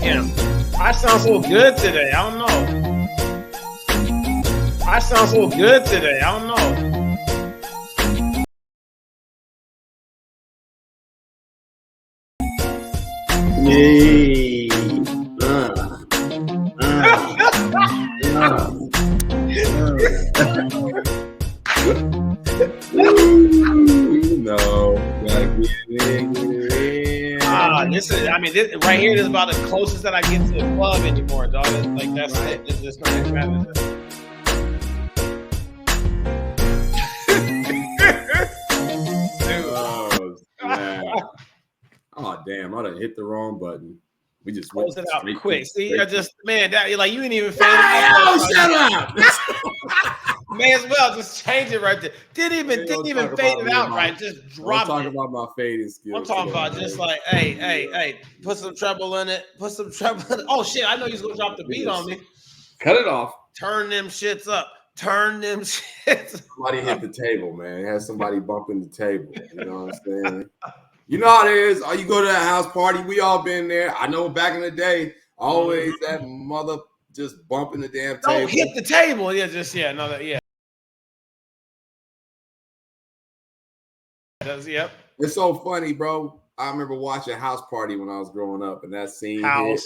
Damn, I sound so good today. I don't know. I sound so good today. I don't know. Yay. This is, I mean, this right here is about the closest that I get to the club anymore, dog. It's like, that's right. It. It's not matter. Oh, damn. I done hit the wrong button. We just close it out quick. See, I just, man, that, like, you didn't even fade it out. Shut up. May as well just change it right there. Didn't even fade it out right. Just drop it. I'm talking about my fading skills. I'm talking about just like, hey, put some treble in it. Put some treble in it. Oh, shit, I know you're going to drop the beat on me. Cut it off. Turn them shits up. Turn them shits up. Somebody hit the table, man. It has somebody bumping the table. You know what I'm saying? You know how it is. Oh, you go to that house party. We all been there. I know back in the day, always that mother just bumping the damn table. Don't hit the table. Yeah. Yep. It's so funny, bro. I remember watching House Party when I was growing up, and that scene hit,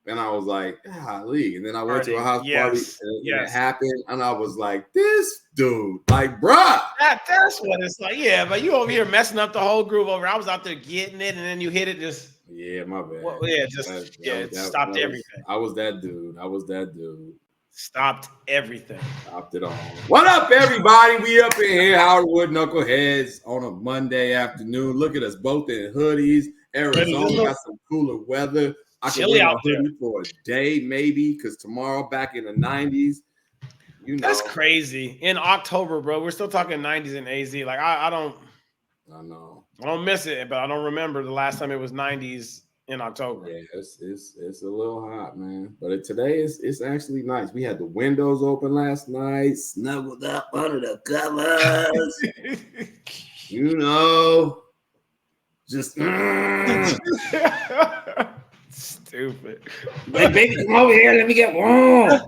and I was like, golly. And then I went to a house party, and it happened, and I was like, this dude, like, bruh. That's what it's like. Yeah, but you over here messing up the whole groove over. I was out there getting it, and then you hit it just. Yeah, my bad. Well, yeah, it stopped everything. I was that dude. Stopped everything. Stopped it all. What up, everybody? We up in here, Howard Wood Knuckleheads, on a Monday afternoon. Look at us both in hoodies. Arizona got some cooler weather. I can wear a hoodie for a day, maybe, because tomorrow back in the 90s. You know. That's crazy. In October, bro. We're still talking 90s in AZ. Like, I don't. I know. I don't miss it, but I don't remember the last time it was 90s in October. Yeah, it's a little hot, man. But today it's actually nice. We had the windows open last night, snuggled up under the covers. You know, just stupid. Hey, baby, come over here. Let me get warm.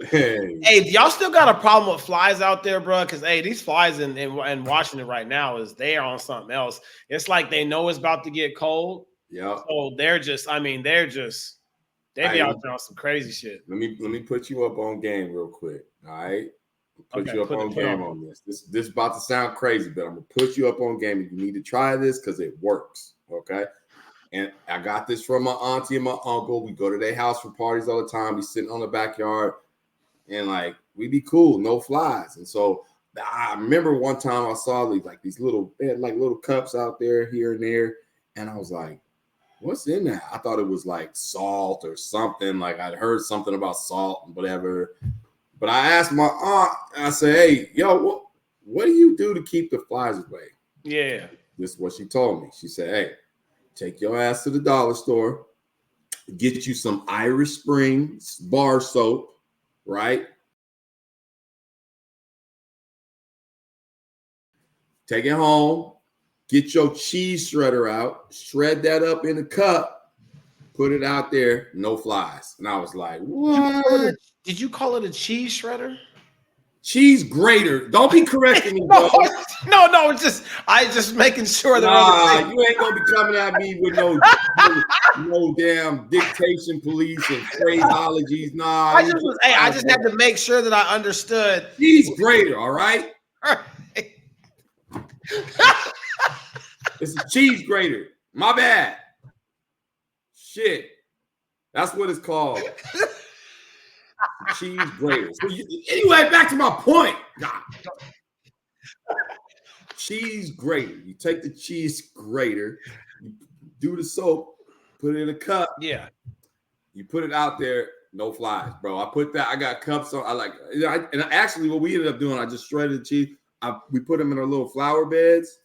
Hey, y'all still got a problem with flies out there, bro? Because these flies in Washington right now they are on something else. It's like they know it's about to get cold. Yeah. So they be out there on some crazy shit. Let me put you up on game real quick. All right. Put you up on game on this. This is about to sound crazy, but I'm gonna put you up on game. You need to try this because it works. Okay. And I got this from my auntie and my uncle. We go to their house for parties all the time. We sitting on the backyard. And like we be cool, no flies. And so I remember one time I saw these little cups out there here and there, and I was like, "What's in that?" I thought it was like salt or something. Like I'd heard something about salt and whatever. But I asked my aunt, and I said, "Hey, yo, what do you do to keep the flies away?" Yeah, this is what she told me. She said, "Hey, take your ass to the dollar store, get you some Irish Spring bar soap." Right? Take it home, get your cheese shredder out, shred that up in a cup, put it out there, no flies. And I was like, what? Did you call it a cheese shredder? Cheese grater. Don't be correcting me, no, I just making sure that you ain't gonna be coming at me with no damn dictation police and phraseologies. Nah, I just had to make sure that I understood. Cheese grater, all right? It's a cheese grater. My bad. Shit. That's what it's called. Cheese grater. So anyway, back to my point. God. Cheese grater. You take the cheese grater, you do the soap, put it in a cup. Yeah. You put it out there, no flies, bro. I got cups on. And actually what we ended up doing, I just shredded the cheese. We put them in our little flower beds.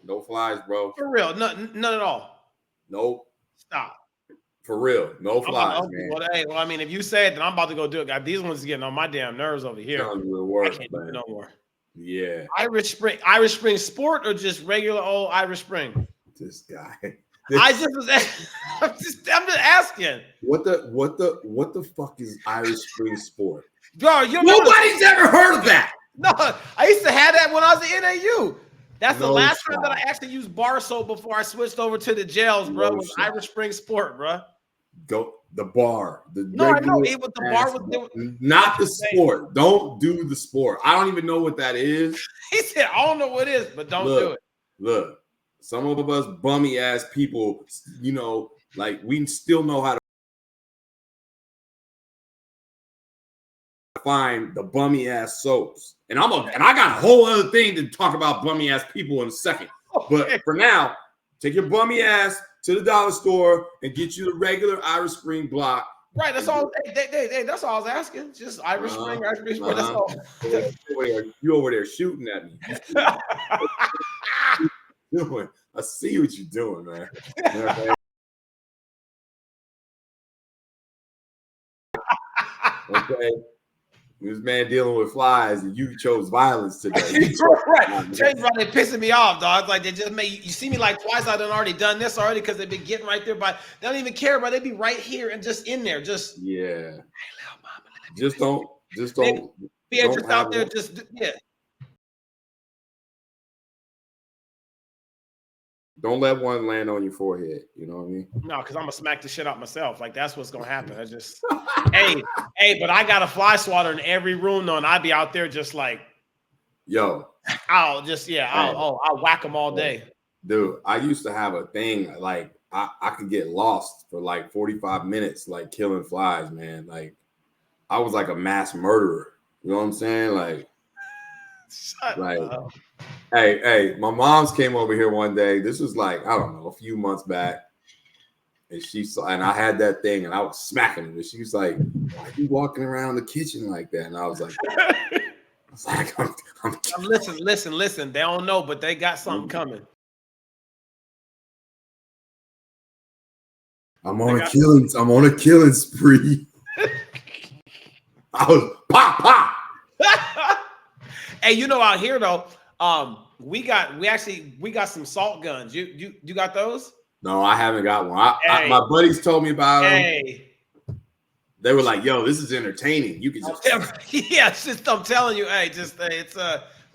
No flies, bro. For real. None at all. Nope. Stop. For real. No flies, man. Well, I mean, if you say it, then I'm about to go do it. God, these ones are getting on my damn nerves over here. Worse, I can't do it no more. Yeah. Irish Spring Sport or just regular old Irish Spring? This guy. I'm just asking. What the fuck is Irish Spring Sport? Bro, nobody's ever heard of that. No, I used to have that when I was at NAU. That's the last time that I actually used bar soap before I switched over to the gels, bro. It was Irish Spring Sport, bro. Go the bar. I know it was the bar was not the sport. Don't do the sport. I don't even know what that is. He said, I don't know what it is, but don't do it. Look, some of us bummy ass people, like we still know how to find the bummy ass soaps. And I got a whole other thing to talk about bummy ass people in a second. But for now, take your bummy ass to the dollar store and get you the regular Irish Spring block. Right, that's all. That's all I was asking. Just Irish Spring, Irish Spring. That's all. You over there shooting at me. I see what you're doing, man. Okay. This man dealing with flies, and you chose violence today. Right. They're pissing me off, dog. Like they just you see me like twice. I done already done this already because they've been getting right there. But they don't even care, bro. They be right here and just in there. Just yeah. Hey, little mama, just don't be just out there. Just yeah. Don't let one land on your forehead. You know what I mean? No, because I'm gonna smack the shit out myself. Like that's what's gonna happen. I just hey, but I got a fly swatter in every room though, and I'd be out there just like, yo, I'll whack them all day. Dude, I used to have a thing like I could get lost for like 45 minutes, like killing flies, man. Like I was like a mass murderer. You know what I'm saying? Like, Shut up. Hey, my mom's came over here one day. This was like, I don't know, a few months back. And I had that thing and I was smacking her. And she was like, why are you walking around the kitchen like that? And I was like, listen. They don't know, but they got something coming. I'm on a killing spree. I was pop. Hey, out here though, we got some salt guns. You got those? No, I haven't got one. My buddies told me about them. They were like, "Yo, this is entertaining. You can just I'm telling you,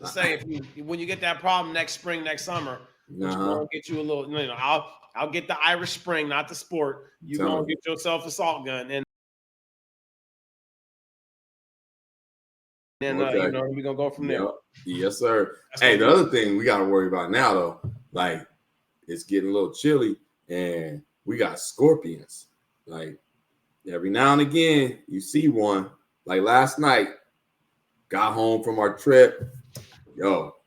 say when you get that problem next spring, next summer, gonna get you a little. I'll get the Irish Spring, not the sport. You gonna get yourself a salt gun and. Then we're gonna go from there. Yes, sir. The other thing we gotta worry about now though, like it's getting a little chilly and we got scorpions. Like every now and again, you see one. Like last night, got home from our trip.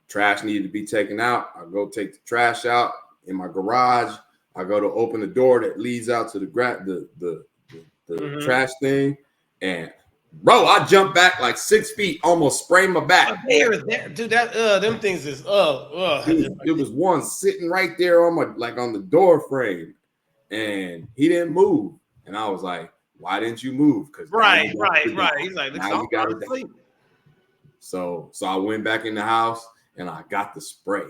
Trash needed to be taken out. I go take the trash out in my garage. I go to open the door that leads out to the trash thing, and bro, I jumped back like 6 feet, almost sprained my back. Dude, them things is Dude, there was one sitting right there on the door frame, and he didn't move. And I was like, "Why didn't you move?" Because right. He's like, now you got to sleep. So I went back in the house and I got the spray,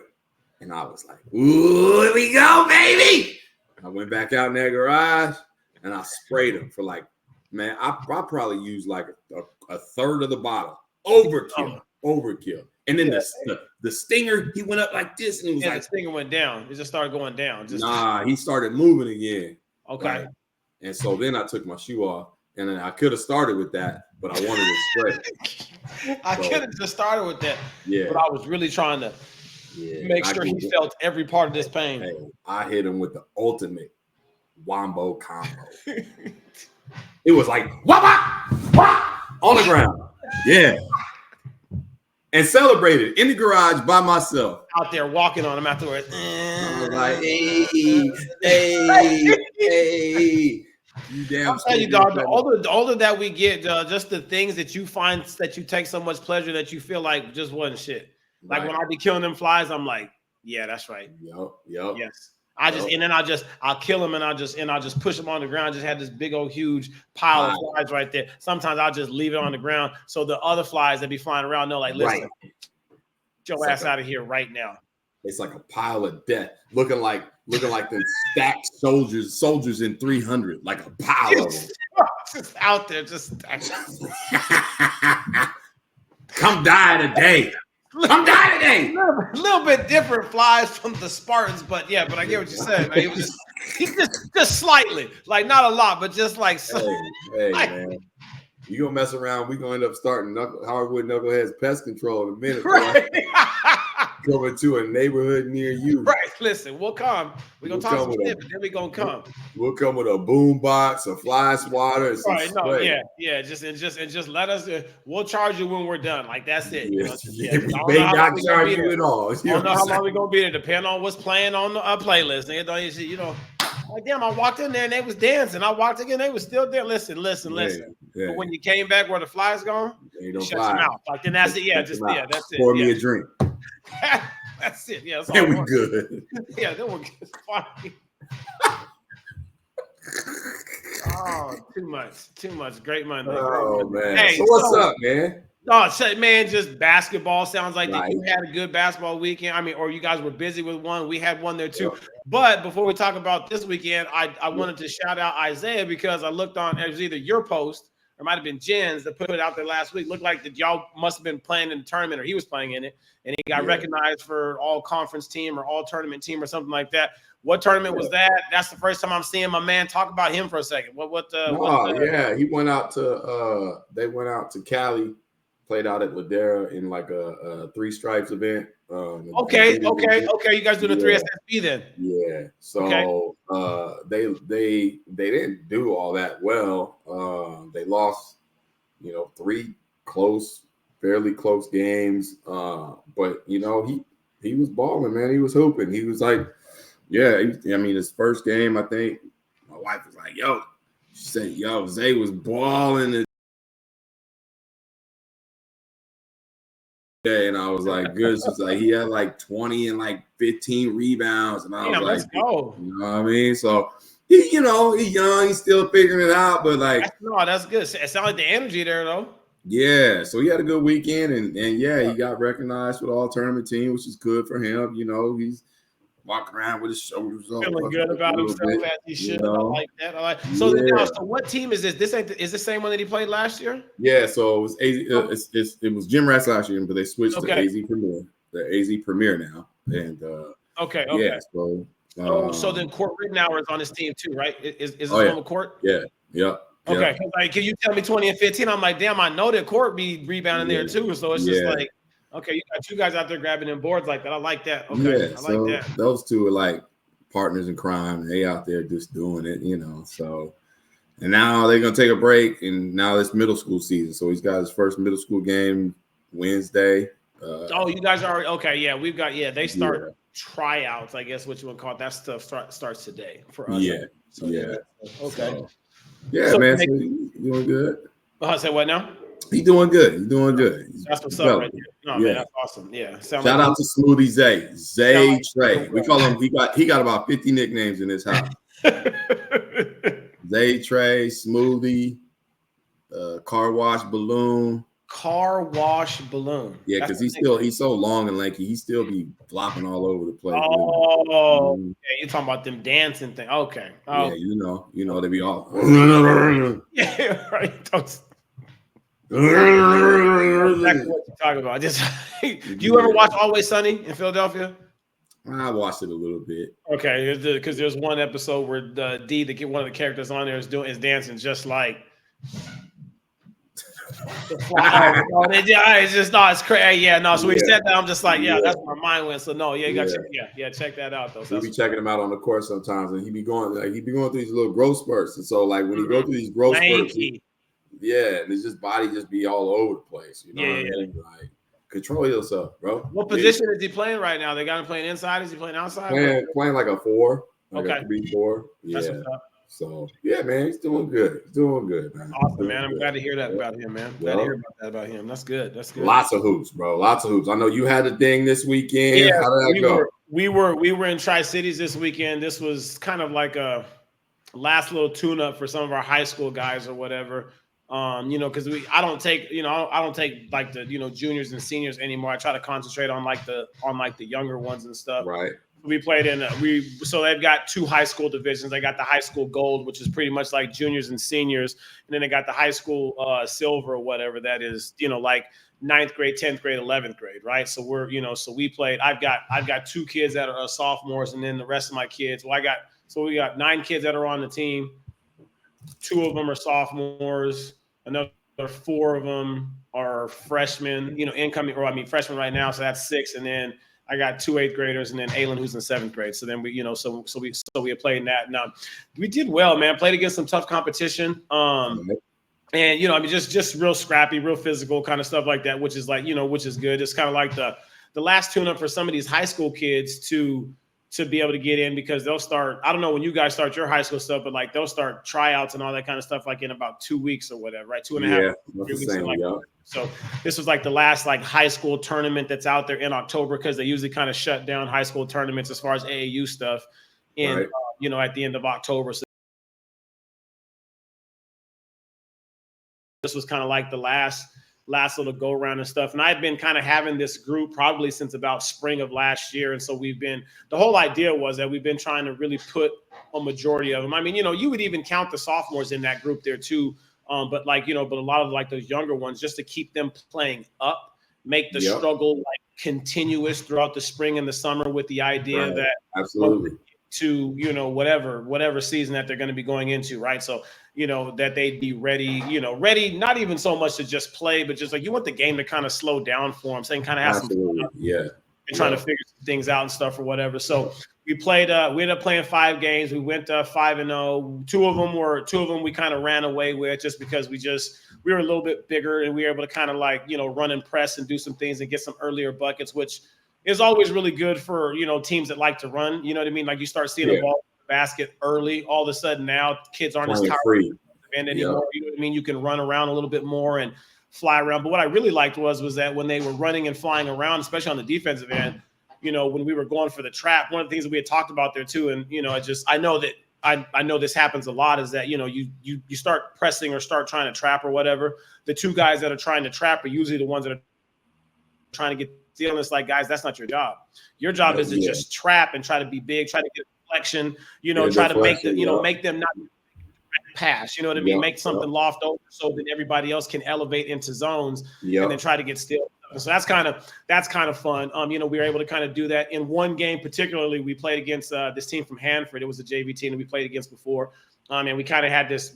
and I was like, "Ooh, here we go, baby!" I went back out in that garage and I sprayed him for like. Man, I probably used like a third of the bottle. Overkill. And then the stinger, he went up like this, and it was like the stinger went down. It just started going down. He started moving again. Okay. Right? And so then I took my shoe off, and then I could have started with that, but I wanted to spray. I could have just started with that. Yeah. But I was really trying to make sure he felt every part of this pain. Hey, I hit him with the ultimate wombo combo. It was like wah on the ground. Yeah. And celebrated in the garage by myself. Out there walking on him afterwards. I was like, hey. You damn. I'll tell you, dog, the older that we get, just the things that you find that you take so much pleasure that you feel like just wasn't shit. Like when I be killing them flies, I'm like, yeah, that's right. Yep. Yes. I'll kill him and I'll just push him on the ground. Just had this big old huge pile of flies right there. Sometimes I'll just leave it on the ground so the other flies that be flying around know, like, listen, get your ass out of here right now. It's like a pile of death, looking like the stacked soldiers in 300, like a pile of them. Just out there, just come die today. Come die today. A little bit different flies from the Spartans, but yeah, but I get what you said, man. He was just slightly, like not a lot, but just like hey man. You gonna mess around, we gonna end up starting Hardwood Knuckleheads Pest Control in a minute. Right. Coming to a neighborhood near you. Right. Listen, we'll come. We're gonna talk some shit, but then we're gonna come. We'll come with a boom box, a fly swatter, some spray. Yeah. Just let us. We'll charge you when we're done. Like that's it. Yes. We may not charge you at all. I don't know how long we're gonna be there. Depending on what's playing on the playlist. You know, like damn, I walked in there and they was dancing. I walked again, they was still there. Listen. Yeah. But when you came back, where the flies gone, you don't shut your mouth. Like then that's it. Yeah, that's it. Pour me a drink. That's it. Yeah, that's all. Then we good. Yeah, then we're good. Fine. Oh, too much. Great Monday. Oh man. Hey, so what's up, man? No, man, just basketball. Sounds like you had a good basketball weekend. I mean, or you guys were busy with one. We had one there too. Yeah. But before we talk about this weekend, I wanted to shout out Isaiah because I looked on, it was either your post or it might have been Jen's that put it out there last week. Looked like that y'all must have been playing in the tournament or he was playing in it. And he got recognized for all conference team or all tournament team or something like that. What tournament was that? That's the first time I'm seeing my man talk about him for a second. He went out to they went out to Cali, played out at Ladera in like a Three Stripes event. Okay. You guys do the 3SSB then. Yeah. So they didn't do all that well. They lost, 3 fairly close games. But he was balling, man. He was hooping. He was like, his first game, I think my wife was like, she said, Zay was balling. And I was like, good. She's like, he had like 20 and like 15 rebounds. And I was like, let's go. You know what I mean? So he's young, he's still figuring it out, but like, that's good. It sounds like the energy there though. Yeah, so he had a good weekend, and he got recognized with all tournament team, which is good for him. He's walking around with his shoulders up, feeling good about himself as he should. I like that. So what team is this? Is the same one that he played last year? Yeah, so it was it was Gym Rats last year, but they switched to AZ Premier. The AZ Premier now, and okay. Yeah, so then Court Rittenauer is on his team too, right? Is this on the court? Yeah. Yep. Okay, like, can you tell me 20 and 15? I'm like, damn, I know that Court be rebounding there too. So it's just like, okay, you got 2 guys out there grabbing them boards like that. I like that. Okay, I like that. Those 2 are like partners in crime. They out there just doing it, So, and now they're gonna take a break, and now it's middle school season. So he's got his first middle school game Wednesday. You guys are okay. Yeah, we've got. Yeah, they start tryouts. I guess what you would call it. That stuff starts today for us. Yeah. So, okay. So, man, so he's doing good. I said what now? He's doing good. That's what's up right there. No, man, that's awesome. Yeah. Shout out to Smoothie Zay Trey. We call him. He got about 50 nicknames in his house. Zay Trey, Smoothie, Car Wash Balloon. Yeah, because he's so long and lanky. He still be flopping all over the place. Oh, you're talking about them dancing thing. Okay. Oh. Yeah, they be all. Yeah, right. Exactly what you're talking about. Do you ever watch Always Sunny in Philadelphia? I watched it a little bit. Okay, because there's one episode where one of the characters on there is dancing just like. It's just it's crazy. So when you said that, I'm just like, that's where my mind went. So you got to check that out though. We be checking him out on the court sometimes, and he be going through these little growth spurts, and so like when he go through these growth spurts, and his just body just be all over the place. What I mean? Like, control yourself, bro. What position is he playing right now? They got him playing inside. Is he playing outside? Playing like a 4, like a 3-4. Yeah. That's what's up. So man, he's doing good. He's doing good, man. Awesome, man. I'm glad to hear that about him, man. Glad to hear about that about him. That's good. Lots of hoops, bro. Lots of hoops. I know you had a thing this weekend. Yeah, how did that go? We were in Tri-Cities this weekend. This was kind of like a last little tune-up for some of our high school guys or whatever. You know, because I don't take like the juniors and seniors anymore. I try to concentrate on like the younger ones and stuff. Right. We played in so they've got 2 high school divisions. They got the high school gold, which is pretty much like juniors and seniors, and then they got the high school silver or whatever that is, like 9th grade, 10th grade, 11th grade, right? So so we played. I've got 2 kids that are sophomores, and then the rest of my kids. We got 9 kids that are on the team. 2 of them are sophomores. Another 4 of them are freshmen, incoming, freshmen right now. So that's 6, and then I got 2 8th graders, and then Aylin, who's in 7th grade. So then we we played that. Now we did well, man. Played against some tough competition. And just real scrappy, real physical kind of stuff like that, which is like, which is good. It's kind of like the last tune-up for some of these high school kids to be able to get in, because they'll start, I don't know when you guys start your high school stuff, but like they'll start tryouts and all that kind of stuff like in about 2 weeks or whatever, right? 2.5 weeks. So this was like the last like high school tournament that's out there in October, because they usually kind of shut down high school tournaments as far as AAU stuff in at the end of October. So this was kind of like the last little go around and stuff. And I've been kind of having this group probably since about spring of last year. And so the whole idea was that we've been trying to really put a majority of them. I mean, you would even count the sophomores in that group there too. But a lot of like those younger ones, just to keep them playing up, make the struggle like continuous throughout the spring and the summer, with the idea that absolutely to, whatever season that they're going to be going into. Right. So, that they'd be ready, not even so much to just play, but just like you want the game to kind of slow down for them. So they can kind of have some fun. And trying to figure some things out and stuff or whatever. So we played, we ended up playing 5 games. We went 5-0. Two of them we kind of ran away with, just because we were a little bit bigger, and we were able to kind of like, run and press and do some things and get some earlier buckets, which is always really good for, teams that like to run. You know what I mean? Like you start seeing the ball in the basket early. All of a sudden now kids aren't as tired anymore. You know what I mean? You can run around a little bit more and fly around. But what I really liked was that when they were running and flying around, especially on the defensive end, when we were going for the trap, one of the things that we had talked about there too, and I know that I know this happens a lot, is that you start pressing or start trying to trap or whatever. The 2 guys that are trying to trap are usually the ones that are trying to get steal. It's like, guys, that's not your job. Your job is to just trap and try to be big, try to get a deflection, try to make them make them not pass, you know what I mean? Make something loft over so that everybody else can elevate into zones and then try to get still. So that's kind of fun. We were able to kind of do that in one game. Particularly, we played against this team from Hanford. It was a JV team that we played against before. And we kind of had this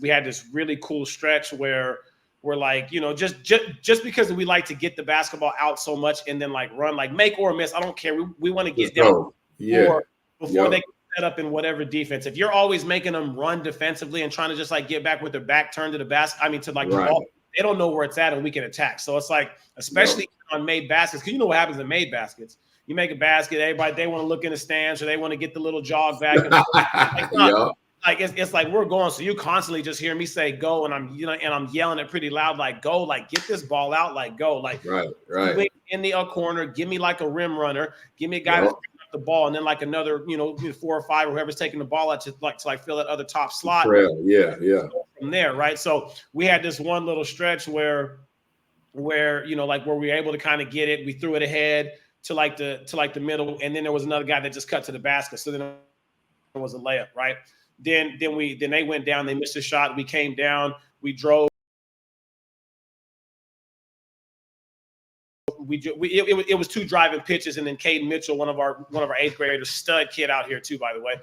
really cool stretch where we're like, just because we like to get the basketball out so much and then like run, like make or miss. I don't care. We want to get down before they set up in whatever defense. If you're always making them run defensively and trying to just like get back with their back turned to the basket, to like the ball, they don't know where it's at and we can attack. So it's like, especially on made baskets, because you know what happens in made baskets. You make a basket, everybody, they want to look in the stands or they want to get the little jog back. Like it's like we're going, so you constantly just hear me say go, and I'm I'm yelling it pretty loud, like go, like get this ball out, like go, like right in the corner, give me like a rim runner, give me a guy that's picking up the ball, and then like another 4 or 5 or whoever's taking the ball out to fill that other top slot. From there, right? So we had this one little stretch where where we were able to kind of get it, we threw it ahead to like the middle, and then there was another guy that just cut to the basket, so then it was a layup, right? Then they went down. They missed a shot. We came down. We drove. It was 2 driving pitches, and then Caden Mitchell, one of our 8th graders, stud kid out here too, by the way,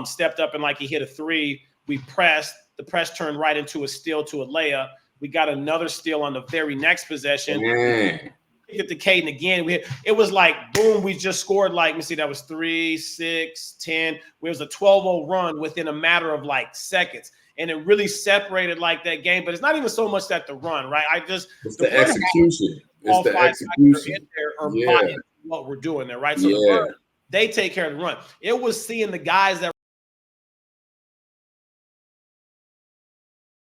stepped up and like he hit a 3. We pressed. The press turned right into a steal to a layup. We got another steal on the very next possession. Get to Caden again. It was like boom, we just scored like, let me see, that was 3, 6, 10. It was a 12-0 run within a matter of like seconds. And it really separated like that game. But it's not even so much that the run, right? It's the execution. It's the execution. Buying what we're doing there, right? So the run, they take care of the run. It was seeing the guys that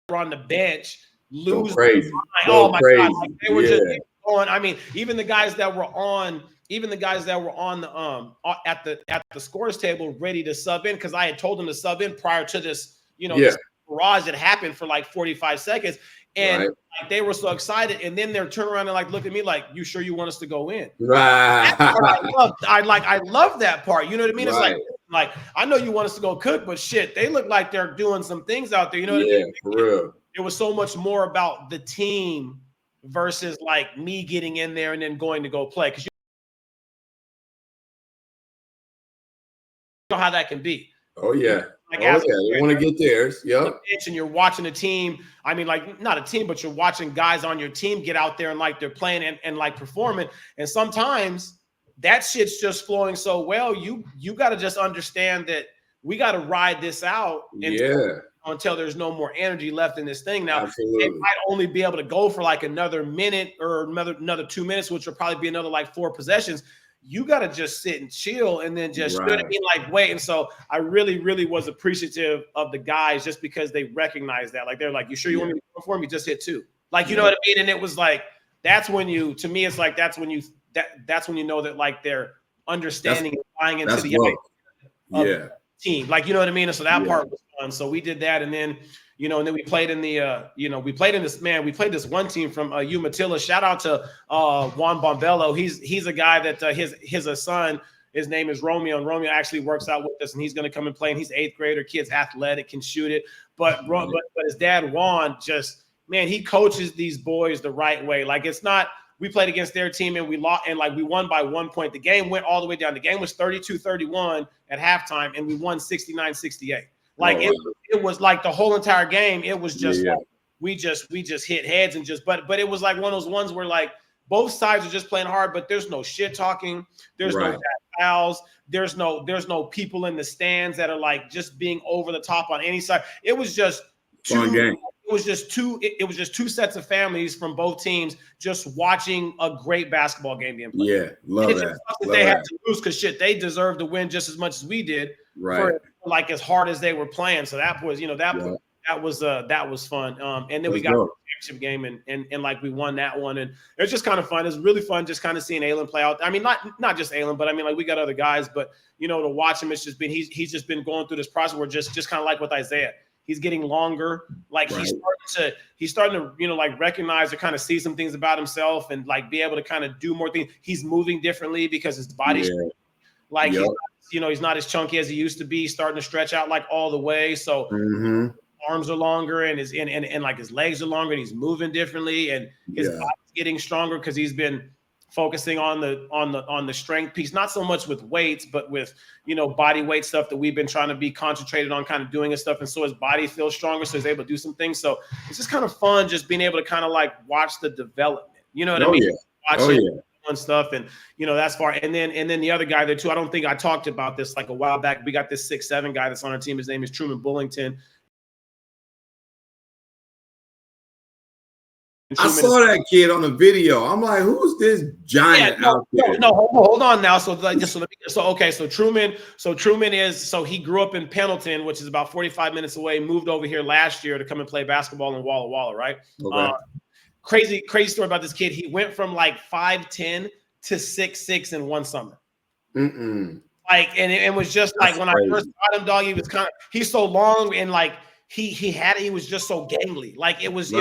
were on the bench lose. Crazy. Oh my God. Like they were just on. I mean, even the guys that were on the at the scores table ready to sub in, because I had told them to sub in prior to this, this barrage that happened for like 45 seconds. And like, they were so excited, and then they're turning around and like look at me like, "You sure you want us to go in?" Right. I love that part. You know what I mean? It's like I know you want us to go cook, but shit, they look like they're doing some things out there. You know what I mean? For real. It was so much more about the team versus like me getting in there and then going to go play, because you know how that can be. Oh yeah. Like, you want to get theirs. Yep. And you're watching a team. I mean, like not a team, but you're watching guys on your team get out there and like they're playing and like performing. And sometimes that shit's just flowing so well. You got to just understand that we got to ride this out until there's no more energy left in this thing. Now, it might only be able to go for like another minute or another 2 minutes, which will probably be another like 4 possessions. You got to just sit and chill and then just, you know what I mean? Like, wait. And so I really, really was appreciative of the guys just because they recognized that. Like, they're like, "You sure you want me to perform? You just hit 2." Like, you know what I mean? And it was like, that's when to me, it's like, that's when you know that like they're understanding and buying into the team. Like, you know what I mean? And so that part was fun. So we did that. And then, you know, and then we played in we played this one team from Umatilla. Shout out to Juan Bombello. He's a guy that his son, his name is Romeo, and Romeo actually works out with us, and he's going to come and play. And he's 8th grader, kid's athletic, can shoot it. But his dad, Juan, just, man, he coaches these boys the right way. Like, it's not, we played against their team and we lost, and like we won by 1 point. The game went all the way down. The game was 32-31 at halftime, and we won 69-68. Like it was like the whole entire game. It was just like we just hit heads and just but it was like one of those ones where like both sides are just playing hard, but there's no shit talking. There's no bad fouls. There's no people in the stands that are like just being over the top on any side. It was just fun game. It was just two sets of families from both teams just watching a great basketball game being played. Yeah, love that. They had to lose because shit, they deserved to win just as much as we did. For like as hard as they were playing. So that was, you know, that was fun. And then we got the championship game and like we won that one. And it was just kind of fun. It was really fun just kind of seeing Aylin play out. I mean, not just Aylin, but I mean, like we got other guys, but you know, to watch him, it's just been he's just been going through this process where just kind of like with Isaiah. He's getting longer. Like he's starting to, you know, like recognize or kind of see some things about himself and like be able to kind of do more things. He's moving differently because his body's like he's not as chunky as he used to be. He's starting to stretch out like all the way. So arms are longer and and like his legs are longer and he's moving differently and his body's getting stronger because he's been focusing on the strength piece, not so much with weights, but with, you know, body weight stuff that we've been trying to be concentrated on kind of doing his stuff. And so his body feels stronger. So he's able to do some things. So it's just kind of fun just being able to kind of like watch the development, you know what I mean? And stuff. And, you know, that's far. And then the other guy there too, I don't think I talked about this like a while back. We got this 6'7" guy that's on our team. His name is Truman Bullington. I saw that kid on the video. I'm like, who's this giant out there? No, hold on now. So Truman he grew up in Pendleton, which is about 45 minutes away, moved over here last year to come and play basketball in Walla Walla, right? Okay. Crazy story about this kid. He went from like 5'10" to 6'6" in one summer. Like, and it was just like when I first got him, dog, he's so long and like he was just so gangly. Like it was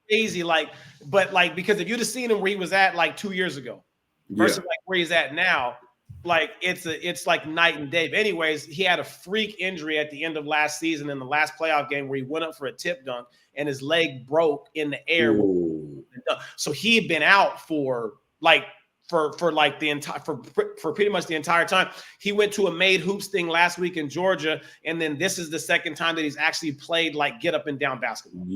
crazy. Like, but like, because if you'd have seen him where he was at like 2 years ago versus like where he's at now, like it's like night and day. But anyways, he had a freak injury at the end of last season in the last playoff game where he went up for a tip dunk and his leg broke in the air. So he had been out for pretty much the entire time. He went to a made hoops thing last week in Georgia, and then this is the second time that he's actually played like get up and down basketball.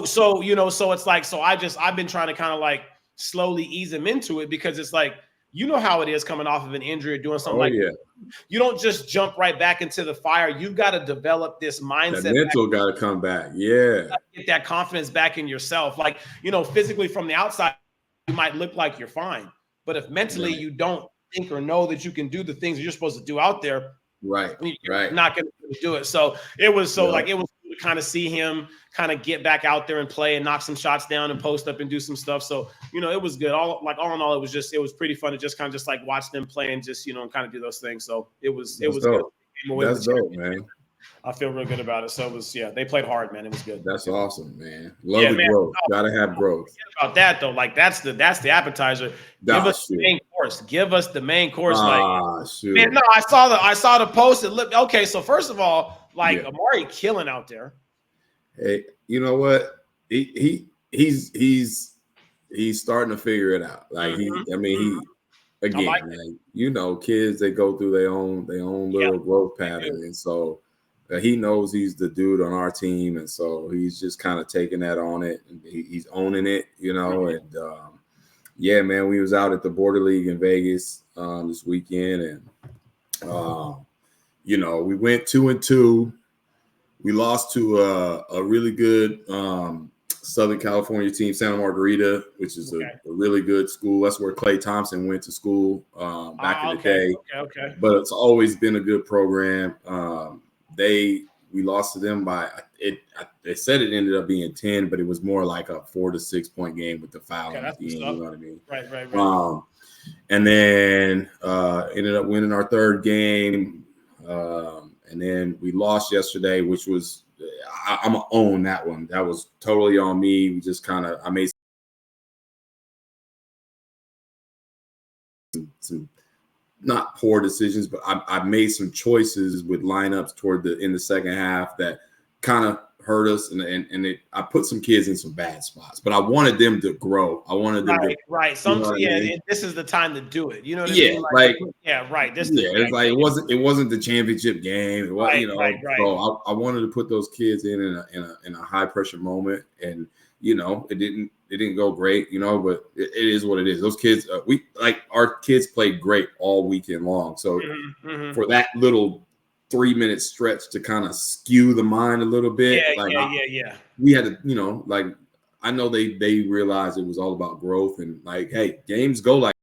So you know, so it's like, so I've been trying to kind of like slowly ease him into it because it's like, you know how it is coming off of an injury or doing something that. You don't just jump right back into the fire. You got to develop this mindset. That mental got to come back. Get that confidence back in yourself. Like, you know, physically from the outside, you might look like you're fine. But if mentally you don't think or know that you can do the things that you're supposed to do out there, you're not going to do it. So it was like it was cool to kind of see him kind of get back out there and play and knock some shots down and post up and do some stuff. So, you know, it was good. All in all, it was pretty fun to just kind of just like watch them play and just, you know, and kind of do those things. So it was good. That's dope, man. I feel real good about it. So it was, they played hard, man. It was good. That's awesome, man. Love the growth. Gotta have growth. About that though, like that's the appetizer. Give us the main course. Give us the main course. Man, no, I saw the post. It looked okay. So first of all, Amari killing out there. Hey, you know what? He's starting to figure it out. Like kids, they go through their own little growth pattern, and so he knows he's the dude on our team, and so he's just kind of taking that on it, and he's owning it, and man, we was out at the Border League in Vegas this weekend, and we went 2-2. We lost to a really good Southern California team, Santa Margarita, which is a really good school. That's where Klay Thompson went to school back in the day. Okay. But it's always been a good program. We lost to them by it. They said it ended up being 10, but it was more like a 4 to 6 point game with the foul at the end. You know what I mean? Right. And then ended up winning our third game. And then we lost yesterday, which was I'm gonna own that one. That was totally on me. We just I made some not poor decisions, but I made some choices with lineups in the second half that kind of hurt us, and I put some kids in some bad spots, but I wanted them to grow. I wanted them to this is the time to do it. You know what I mean? It's like it wasn't the championship game. It was, So I wanted to put those kids in a high pressure moment, and it didn't go great, but it is what it is. Those kids, our kids played great all weekend long. So for that little 3-minute stretch to kind of skew the mind a little bit. We had to, I know they realized it was all about growth, and hey, games go like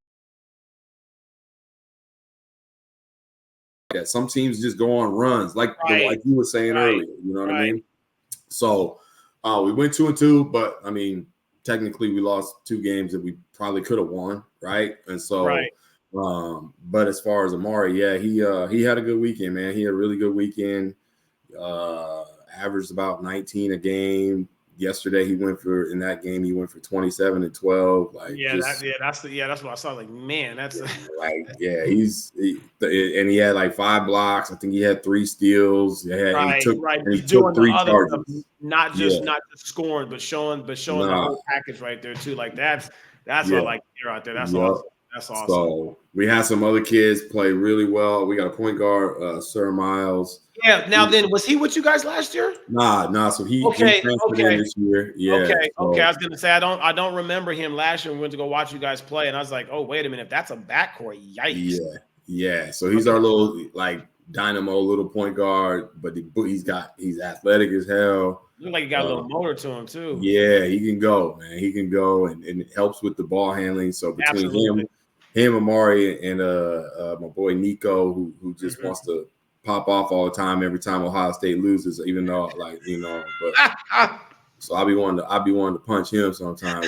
that. Some teams just go on runs, like you were saying earlier. You know what I mean? So we went 2-2, but I mean, technically we lost 2 games that we probably could have won, right? And so, but as far as Amari, he had a good weekend, man. He had a really good weekend. Averaged about 19 a game. Yesterday he went for 27 and 12. That's what I saw. Like, man, that's and he had like 5 blocks. I think he had 3 steals. He took 3 charges. Not just scoring, but showing the whole package right there too. Like that's what I like to hear out there. That's awesome. That's awesome. So we had some other kids play really well. We got a point guard, Sir Miles. Yeah. Now then, was he with you guys last year? Nah. So he transferred in this year. Yeah. Okay. I was gonna say I don't remember him last year. We went to go watch you guys play, and I was like, oh wait a minute, if that's a backcourt, yikes. Yeah. So he's our little dynamo, little point guard, but he's athletic as hell. Look like he got a little motor to him too. Yeah, he can go, man. He can go, and it helps with the ball handling. So between him, Amari, and my boy Nico, who just wants to pop off all the time every time Ohio State loses, even though but so I'll be wanting to punch him sometimes.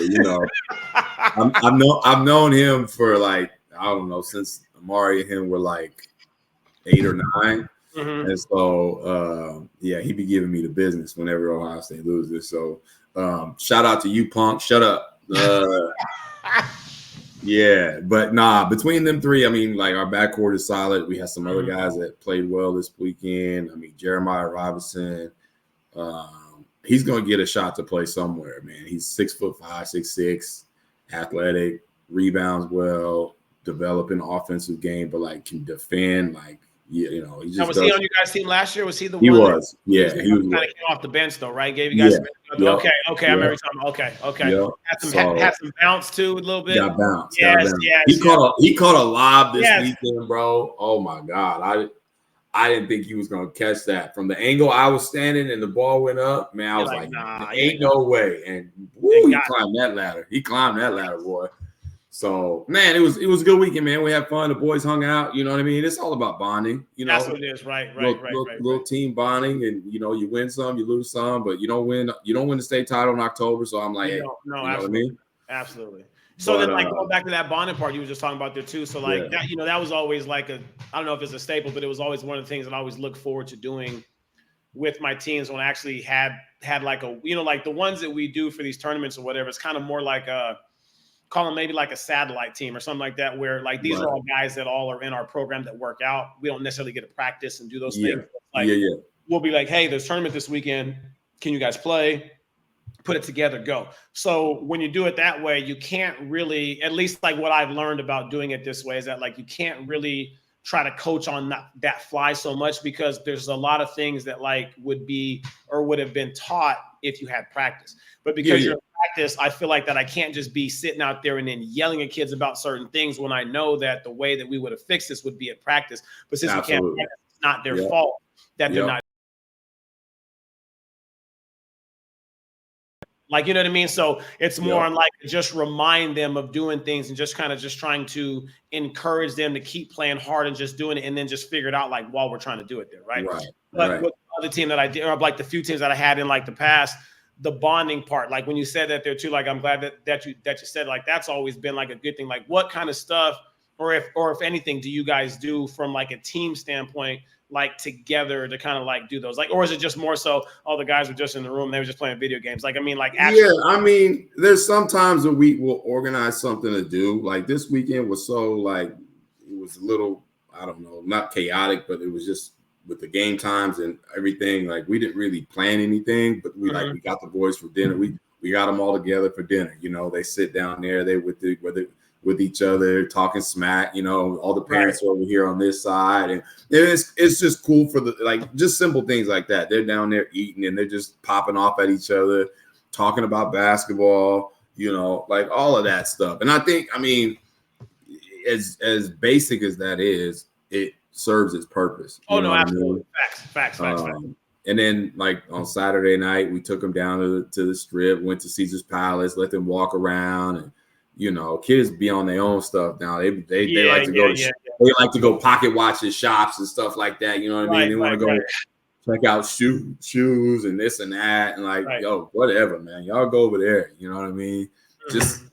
I've known him for I don't know, since Amari and him were 8 or 9. And so he be giving me the business whenever Ohio State loses. So shout out to you, punk. Shut up. But between them 3, I mean, our backcourt is solid. We have some other guys that played well this weekend. I mean, Jeremiah Robinson, he's gonna get a shot to play somewhere, man. He's 6'5", 6'6", athletic, rebounds well, developing offensive game, but can defend. He just. Now, was he on you guys' team last year? Was he the one? He was. He was kind of came off the bench though, right? Gave you guys. Okay. I remember talking. Okay. Yep. Had some bounce too, a little bit. Got bounce. Yes. He caught a lob this weekend, bro. Oh my God, I didn't think he was gonna catch that from the angle I was standing and the ball went up. Man, I was nah, ain't no way. And he climbed that ladder. He climbed that ladder, boy. So, man, it was a good weekend, man. We had fun. The boys hung out. You know what I mean? It's all about bonding. That's what it is. Right. Little team bonding, and you win some, you lose some, but you don't win. You don't win the state title in October. So I'm like, no, absolutely, what I mean? Absolutely. So then, going back to that bonding part you were just talking about there too. So that, that was always I don't know if it's a staple, but it was always one of the things that I always look forward to doing with my teams when I actually had like a, like the ones that we do for these tournaments or whatever. It's kind of more like call them maybe like a satellite team or something like that, where like these are all guys that all are in our program that work out. We don't necessarily get to practice and do those things. Like, we'll be like, hey, there's a tournament this weekend. Can you guys play? Put it together, go. So when you do it that way, you can't really, at least like what I've learned about doing it this way is that like you can't really try to coach on that fly so much, because there's a lot of things that like would be or would have been taught if you had practice. But because you're in practice, I feel like that I can't just be sitting out there and then yelling at kids about certain things when I know that the way that we would have fixed this would be at practice. But since we can't practice, it's not their fault that they're not. Like, you know what I mean? So it's more on like just remind them of doing things and just kind of just trying to encourage them to keep playing hard and just doing it, and then just figure it out like while we're trying to do it there, right? But with the other team that I did, or like the few teams that I had in like the past, the bonding part, like when you said that there too, like I'm glad that you said like that's always been like a good thing. Like what kind of stuff, or if anything, do you guys do from like a team standpoint, like together to kind of like do those, like, or is it just more so all the guys were just in the room, they were just playing video games? Like, I mean, like actually, I mean, there's sometimes a week we'll organize something to do. Like this weekend was so like it was a little, I don't know, not chaotic, but it was just with the game times and everything. Like we didn't really plan anything, but we like we got the boys for dinner. We got them all together for dinner. You know, they sit down there, they with each other, talking smack, you know, all the parents are over here on this side. And it's just cool for the, like, just simple things like that. They're down there eating and they're just popping off at each other, talking about basketball, you know, like all of that stuff. And I think, I mean, as basic as that is, it serves its purpose. Oh, no, absolutely. Facts. And then, like, on Saturday night, we took them down to the strip, went to Caesar's Palace, let them walk around, and you know, kids be on their own stuff now. They like to go they like to go pocket watches shops and stuff like that. You know what I mean? They want to go check out shoes and this and that, and like, yo, whatever, man. Y'all go over there. You know what I mean? Just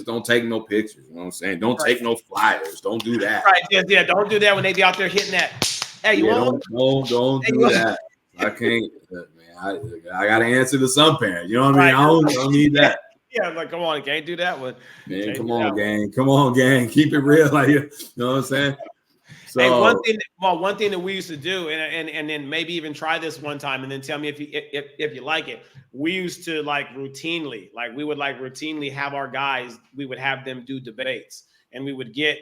don't take no pictures. You know what I'm saying? Don't take no flyers. Don't do that. Yeah. Don't do that when they be out there hitting that. Hey, you want? Don't do that. I can't, man. I got to answer to some parents. You know what I mean? I don't need that. Yeah, like, come on, gang, do that one. Man, come on, gang. Keep it real, like, you know what I'm saying? So hey, one thing that we used to do, and then maybe even try this one time, and then tell me if you like it. We used to routinely have our guys. We would have them do debates, and we would get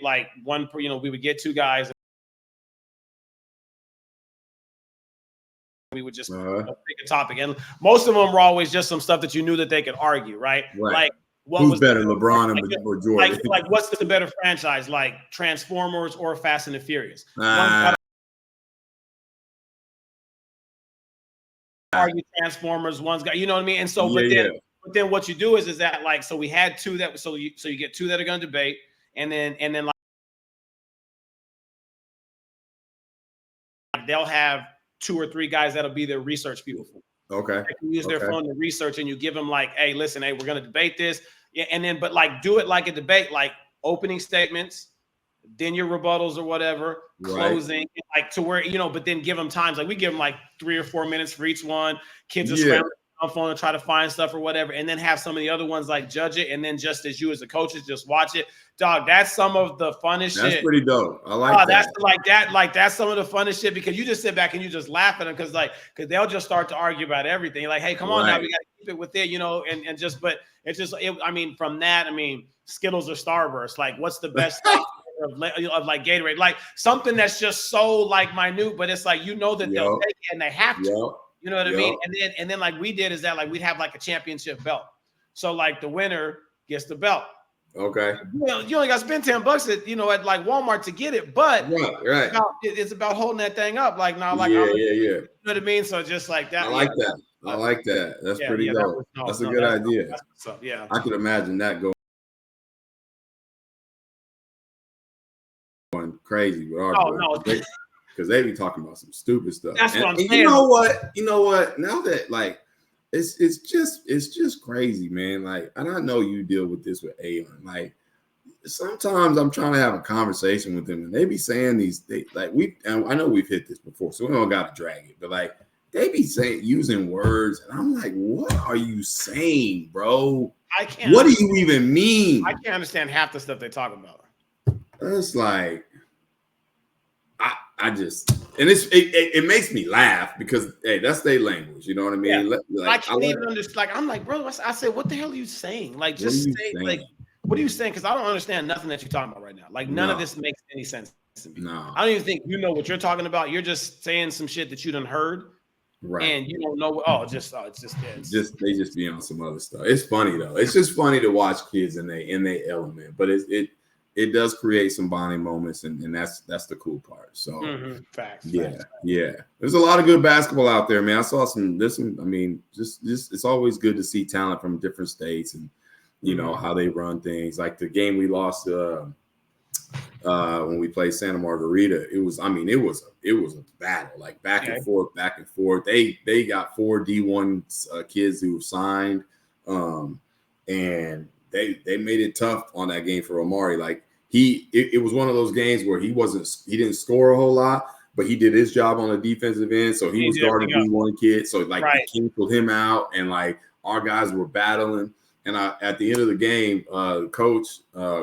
like one, we would get two guys. We would just pick a topic, and most of them were always just some stuff that you knew that they could argue, right? Like, who's better, LeBron or Jordan? Like what's the better franchise, like Transformers or Fast and the Furious? Argue Transformers, one's got, you know what I mean? And so, but then what you do is that like, so we had two that, so you get two that are going to debate, and then like they'll have two or three guys that'll be their research people. Okay. They can use their phone to research, and you give them like, hey, listen, hey, we're going to debate this. Yeah. And then, but like, do it like a debate, like opening statements, then your rebuttals or whatever, closing, like to where, but then give them times. Like we give them like 3 or 4 minutes for each one. Kids are scrambling on phone to try to find stuff or whatever. And then have some of the other ones like judge it. And then just as you as the coaches, just watch it. Dog, that's some of the funnest shit. That's pretty dope. I like that. That's some of the funnest shit, because you just sit back and you just laugh at them because they'll just start to argue about everything. Like, hey, come on now, we got to keep it with it, and just, but it's just, I mean, from that, I mean, Skittles or Starburst, like what's the best of like Gatorade, like something that's just so like minute, but it's like, that they'll take it and they have to, you know what I mean? And then like we did is that like we'd have like a championship belt. So like the winner gets the belt. Okay. You only got to spend $10 at like Walmart to get it, but it's about holding that thing up. Like now, like you know what I mean? So just like that. I like that. That's pretty dope. That's a good idea. Yeah, I could imagine that going crazy with our boys. Because they be talking about some stupid stuff. That's what I'm saying. You know what? Now that like it's just crazy, man. Like, and I know you deal with this with Ayon. Like, sometimes I'm trying to have a conversation with them, and they be saying and I know we've hit this before, so we don't got to drag it, but like they be using words, and I'm like, what are you saying, bro? I can't. What do you even mean? I can't understand half the stuff they talk about. It's like, I just, and it makes me laugh because hey, that's their language. You know what I mean? Yeah. I can't even understand. Like, I'm like, bro, I said, what the hell are you saying? Like, just say, like, what are you saying? Because I don't understand nothing that you're talking about right now. Like, none of this makes any sense to me. No. I don't even think you know what you're talking about. You're just saying some shit that you done heard. Right. And you don't know. It's just they just be on some other stuff. It's funny though. It's just funny to watch kids in their element, but it does create some bonding moments, and that's the cool part. So facts. Yeah. There's a lot of good basketball out there, man. I saw some. I mean, just it's always good to see talent from different states, and you know how they run things. Like the game we lost when we played Santa Margarita, it was a battle, like back and forth. They got 4 D1 kids who signed, and they made it tough on that game for Omari. Like it was one of those games where he didn't score a whole lot, but he did his job on the defensive end. So he was guarding D1 kids. So like they canceled him out, and like our guys were battling. And at the end of the game, coach,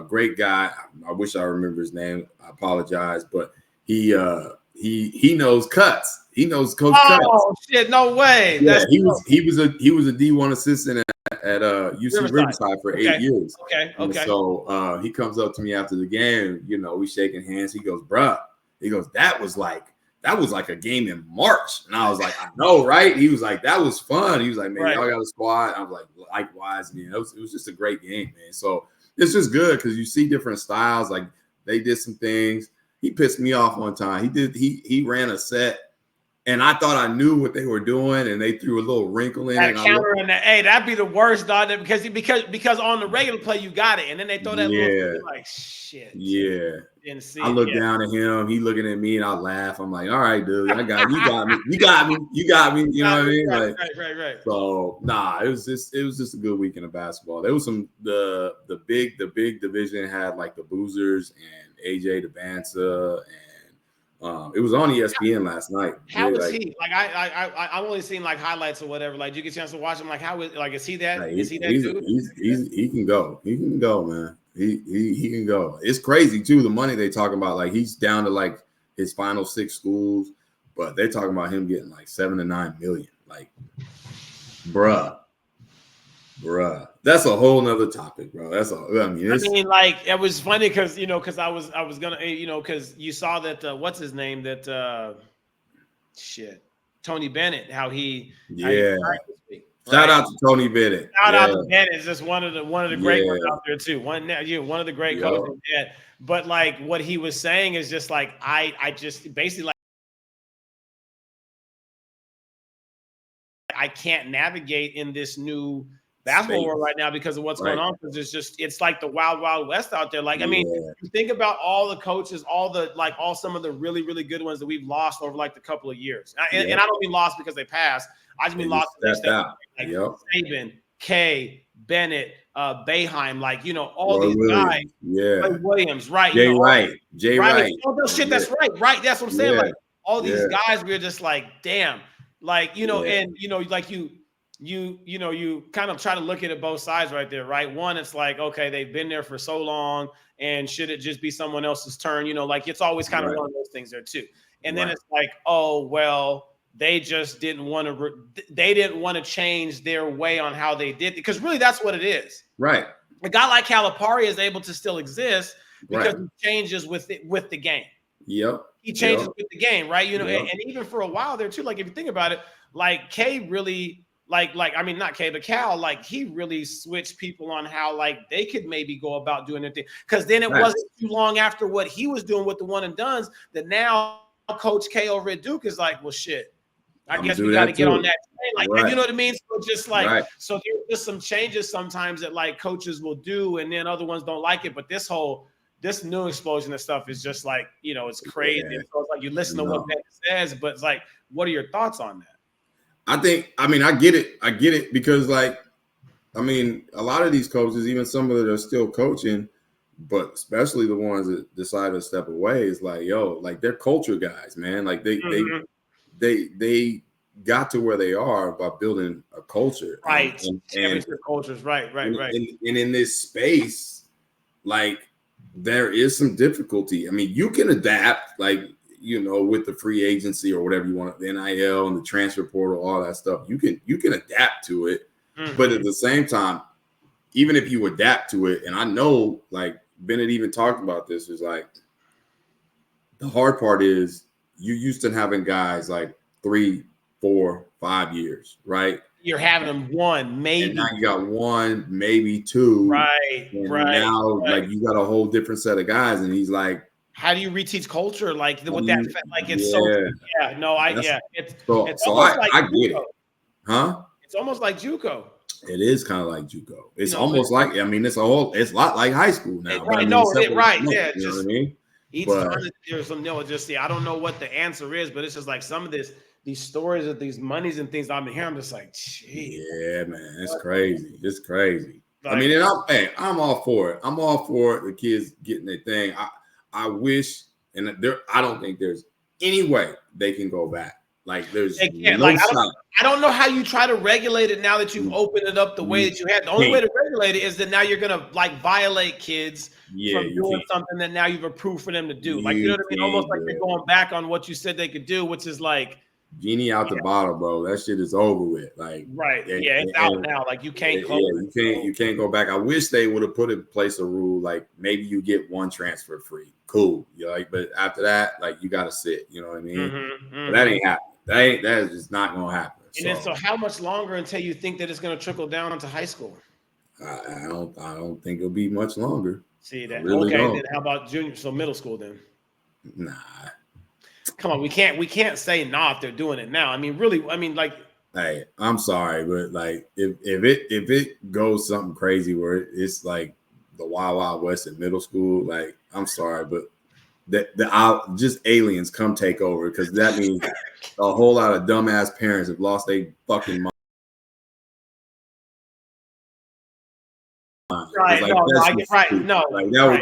great guy. I wish I remember his name. I apologize, but he knows cuts. He knows Coach Cuts. Oh shit! No way. Yeah, he was a D1 assistant at UC Riverside for 8 years. Okay. And so he comes up to me after the game. You know, we shaking hands. He goes, "Bruh," he goes, that was like a game in March. And I was like, I know, right? He was like, that was fun. He was like, man, y'all got a squad. I was like, likewise, man. It was just a great game, man. So it's just good because you see different styles. Like they did some things. He pissed me off one time. He ran a set, and I thought I knew what they were doing, and they threw a little wrinkle in it. Hey, that'd be the worst, dog. Because on the regular play you got it, and then they throw that little like shit. Yeah. I look down at him. He looking at me, and I laugh. I'm like, all right, dude, you got me. You got me. You know what I mean? Like, right. So it was just a good weekend of basketball. There was the big division had like the Boozers and AJ Debanza, and it was on ESPN last night. How is he? Like I've only seen like highlights or whatever. Like, did you get a chance to watch him? Like, is he that? Is he that dude? He can go. He can go, man. He can go. It's crazy too. The money they talking about, like he's down to like his final 6 schools, but they're talking about him getting like 7 to 9 million. Like, bruh, that's a whole nother topic, bro. That's all. I mean, like it was funny because I was gonna because you saw that what's his name Tony Bennett, how he Shout out to Tony Bennett. Shout out to Bennett. It's just one of the great ones out there too. One of the great coaches. Yeah. But like what he was saying is just like I just basically like I can't navigate in this new basketball world right now because of what's going on. Because it's like the wild, wild west out there. Like, I mean, you think about all the coaches, all some of the really, really good ones that we've lost over like the couple of years. And I don't mean lost because they passed. I just mean lost because they stepped out. Like Saban, Kay, Bennett, Boeheim, like, all these guys. Yeah. Williams, right. Jay Wright. All those shit, that's right. That's what I'm saying. Like all these guys, we're just like, damn. Like, and like you kind of try to look at it both sides right there, right? One, it's like, okay, they've been there for so long, and should it just be someone else's turn? Like it's always kind of one of those things there too. And then it's like, oh, well, they just didn't want to change their way on how they did it. Because really that's what it is. Right. A guy like Calipari is able to still exist because he changes with the game. Yep. He changes with the game, right? And even for a while there too, like if you think about it, like Kay really not Kay, but Cal, like he really switched people on how like they could maybe go about doing their thing. Because then it wasn't too long after what he was doing with the one and dones that now Coach K over at Duke is like, well, shit, I guess we got to get on that train. Like, you know what I mean? So just like, so there's just some changes sometimes that like coaches will do, and then other ones don't like it. But this new explosion of stuff is just like, it's crazy. Yeah. So it's like you listen to what Ben says, but it's like, what are your thoughts on that? I get it because like, a lot of these coaches, even some of that are still coaching, but especially the ones that decide to step away is like, yo, like they're culture guys, man. Like they got to where they are by building a culture, right? And cultures, right. And in this space, like there is some difficulty. I mean, you can adapt, like, you know, with the free agency or whatever you want, the NIL and the transfer portal, all that stuff. You can adapt to it, but at the same time, even if you adapt to it, and I know, like Bennett even talked about this, is like the hard part is you used to having guys like 3, 4, 5 years, right? You're having them 1, maybe. And now you got 1, maybe 2. Right. Now, like, you got a whole different set of guys, and he's like, how do you reteach culture? Like with that, like it's so It's I get it, huh? It's almost like JUCO. It is kind of like JUCO. It's almost like, I mean, it's a lot like high school now. Right? You know what I mean? Each time there's some I don't know what the answer is, but it's just like some of these stories of these monies and things I've been hearing. I'm just like, gee. Yeah, man, it's crazy. It's crazy. Like, I mean, and I'm all for it. I'm all for it. The kids getting their thing. I wish, and I don't think there's any way they can go back. Like there's no shot. I don't know how you try to regulate it now that you've opened it up the way that you had. The only way to regulate it is that now you're gonna like violate kids from doing something that now you've approved for them to do. Like, you know what I mean? Almost like they're going back on what you said they could do, which is like genie out the bottle, bro. That shit is over with. Like, it's out now. Like you can't close it. You can't go back. I wish they would have put in place a rule like maybe you get 1 transfer free. Cool. You're like, but after that, like you gotta sit. You know what I mean? But that ain't happening. That is just not gonna happen. And then, so how much longer until you think that it's gonna trickle down into high school? I don't think it'll be much longer. See that? Really okay. Then how about junior? So middle school then? Nah. Come on, we can't say nah if they're doing it now. I mean, really, like. Hey, I'm sorry, but like if it goes something crazy where it's like the Wild Wild West in middle school, like I'm sorry, but I'll just aliens come take over, because that means a whole lot of dumbass parents have lost their fucking mind. Right, like,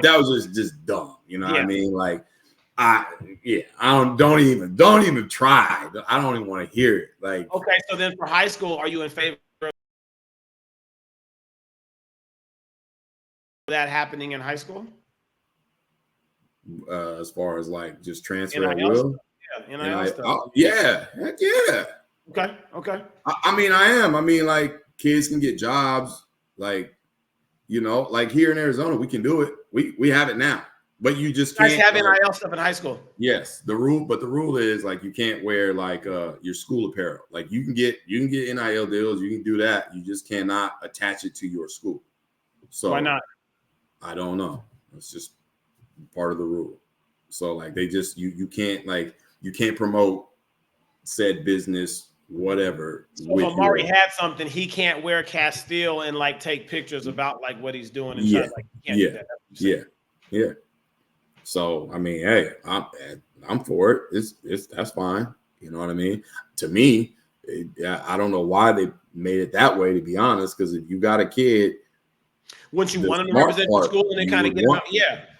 that was just dumb. You know what I mean? Like, don't even try. I don't even want to hear it. Like, okay, so then for high school, are you in favor of that happening in high school? As far as like just transfer at will? Stuff. Heck yeah. Okay. I mean, I am. I mean, like kids can get jobs, like, you know, like here in Arizona, we can do it. We have it now. But you just can't have NIL stuff in high school. Yes, the rule is like you can't wear like your school apparel. Like you can get NIL deals, you can do that. You just cannot attach it to your school. So why not? I don't know. It's just part of the rule. So like they just you can't promote said business, whatever. So if Amari had something, he can't wear Castile and like take pictures about like what he's doing. And yeah. So I mean, hey, I'm for it. It's that's fine. You know what I mean? To me, I don't know why they made it that way, to be honest. Because if you got a kid, once you want them to represent your school, and they kind of get them out,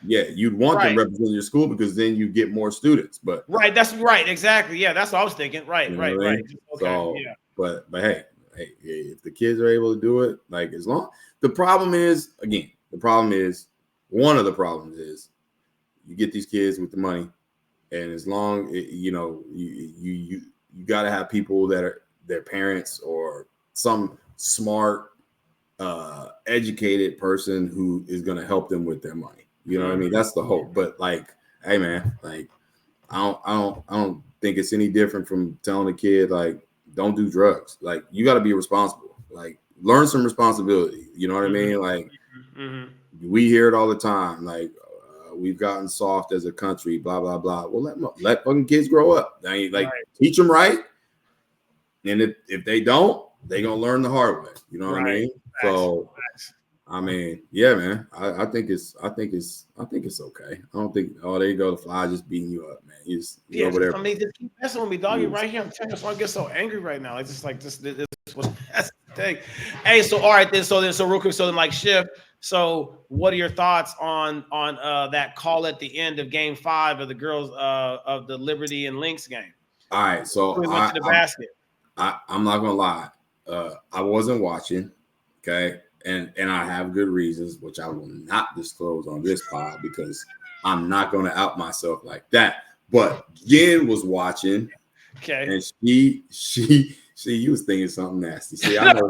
you'd want them representing your school because then you get more students. But that's right, exactly. Yeah, that's what I was thinking. Right. Okay, so, but hey, if the kids are able to do it, like as long. One of the problems is. You get these kids with the money, and as long you got to have people that are their parents or some smart, educated person who is going to help them with their money. You know what I mean? That's the hope. But like, hey man, like I don't think it's any different from telling a kid like don't do drugs. Like you got to be responsible. Like learn some responsibility. You know what I mean? Like we hear it all the time. Like. We've gotten soft as a country, blah, blah, blah. Well, let fucking kids grow up. Teach them right. And if they don't, they're going to learn the hard way. You know what I mean? So, I mean, yeah, man, I think it's okay. I don't think, there you go, the fly just beating you up, man. You're over there. I mean, just keep messing with me, dog. You're right here. I'm telling you, so I get so angry right now. Like, this was that's the thing. Hey, so all right, then, so real quick, so then like Shift, So, what are your thoughts on that call at the end of Game 5 of the girls of the Liberty and Lynx game? All right, so We went to the basket. I'm not gonna lie. I wasn't watching, okay, and I have good reasons, which I will not disclose on this pod because I'm not gonna out myself like that. But Jen was watching, okay, and she was thinking something nasty. See, I know,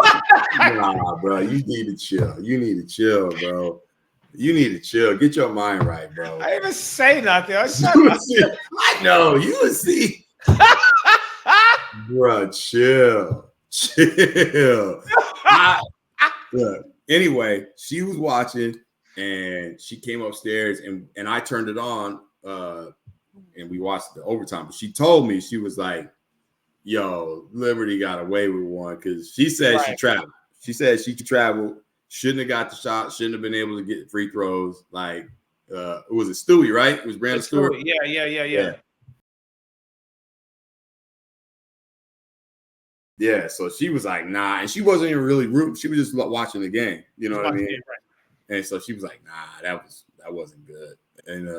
nah, bro, you need to chill. You need to chill, bro. You need to chill. Get your mind right, bro. I didn't even say nothing. I know you would see. Bro, chill. Anyway, she was watching and she came upstairs and I turned it on and we watched the overtime. But she told me, she was like, yo, Liberty got away with one because she said she traveled. She said she traveled, shouldn't have got the shot, shouldn't have been able to get free throws. Like, was it Stewie, right? It was Brandon Stewart? Yeah. Yeah, so she was like, nah, and she wasn't even really rooting. She was just watching the game. You know what I mean? Right. And so she was like, nah, that wasn't good. And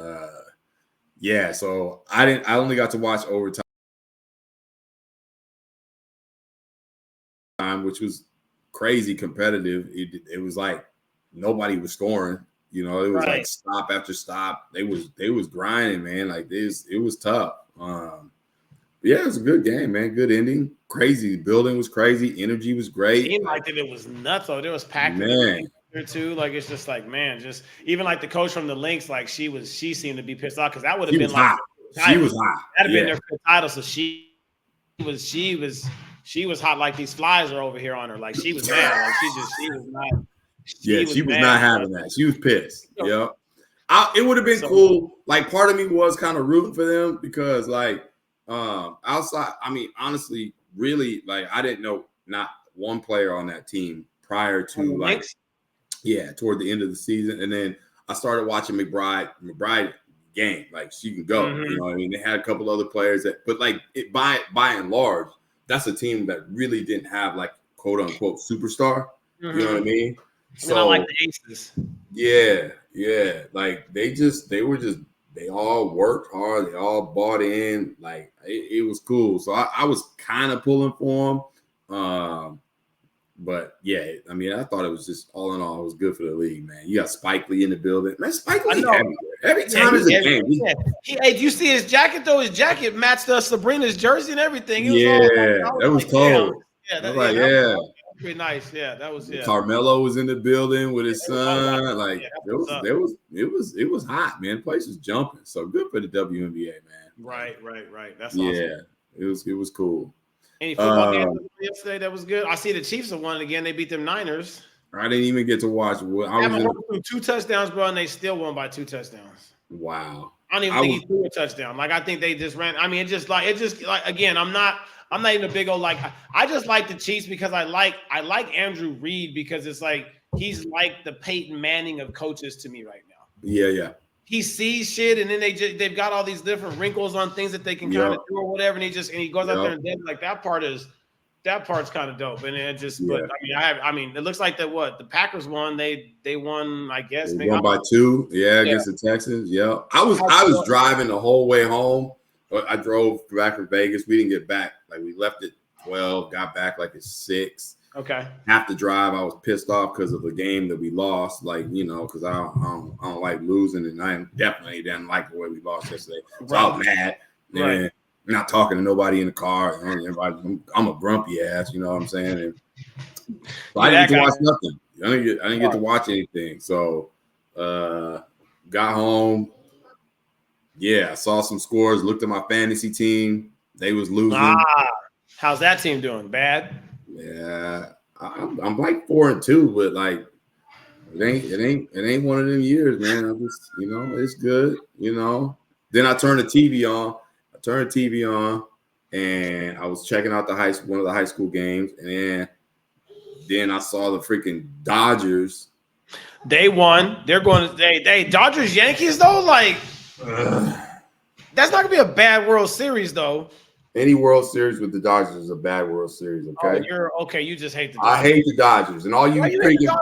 yeah, so I only got to watch overtime, which was crazy competitive. It was like nobody was scoring. You know, it was like stop after stop. They was grinding, man. Like it was tough. Yeah, it was a good game, man. Good ending. Crazy. The building was crazy. Energy was great. It seemed like it was nuts, though. There was packed in there too. Like, it's just like, man, just even like the coach from the Lynx, like she seemed to be pissed off because that would have been like she was hot. That'd have been their fifth title. So she was hot like these flies are over here on her. Like, she was mad. Like she was not. She was not having that. She was pissed. Yeah. It would have been cool. Like, part of me was kind of rooting for them because like outside, I mean, honestly, really, like, I didn't know not one player on that team prior to like, toward the end of the season. And then I started watching McBride game. Like, she can go. Mm-hmm. You know what I mean? They had a couple other players but like by and large, that's a team that really didn't have like quote unquote superstar. Mm-hmm. You know what I mean? So I like the Aces. Yeah. Like they all worked hard. They all bought in. Like, it was cool. So I was kind of pulling for them. But yeah, I mean, I thought it was just all in all, it was good for the league, man. You got Spike Lee in the building. Man, Spike Lee every time is a game. Hey, do you see his jacket though? His jacket matched Sabrina's jersey and everything. That was cold. That was pretty nice. Yeah, that was Carmelo was in the building with his son. Like, it was hot, man. The place was jumping. So good for the WNBA, man. Right. That's awesome. Yeah, it was cool. Any football games yesterday that was good? I see the Chiefs have won again. They beat them Niners. I didn't even get to watch. I was 2 touchdowns, bro, and they still won by 2 touchdowns. Wow. I don't even think he threw a touchdown. Like, I think they just ran. I mean, it just like again, I'm not even a big old like. I just like the Chiefs because I like Andrew Reid because it's like he's like the Peyton Manning of coaches to me right now. Yeah. He sees shit, and then they've got all these different wrinkles on things that they can kind of do or whatever, and he goes out there and does like that part's kind of dope. And it just, but I mean, it looks like the Packers won. They won, I guess. They won by 2, against the Texans. Yeah, I was driving the whole way home. I drove back from Vegas. We didn't get back. Like, we left at 12, got back like at 6. Okay. Half the drive, I was pissed off because of the game that we lost. Like, you know, because I don't like losing, and I definitely didn't like the way we lost yesterday. So I was mad. And not talking to nobody in the car. I'm a grumpy ass, you know what I'm saying? And so I didn't get to watch nothing. I didn't get to watch anything. So got home. Yeah, I saw some scores. Looked at my fantasy team. They was losing. How's that team doing? Bad? Yeah, I'm like 4-2, but like it ain't one of them years, man. I just, you know, it's good, you know. Then I turned the TV on. And I was checking out one of the high school games, and then I saw the freaking Dodgers. They won. They're going to Dodgers Yankees though. Like, that's not gonna be a bad World Series though. Any World Series with the Dodgers is a bad World Series. Okay. Oh, you're okay. You just hate the Dodgers. I hate the Dodgers, and all you freaking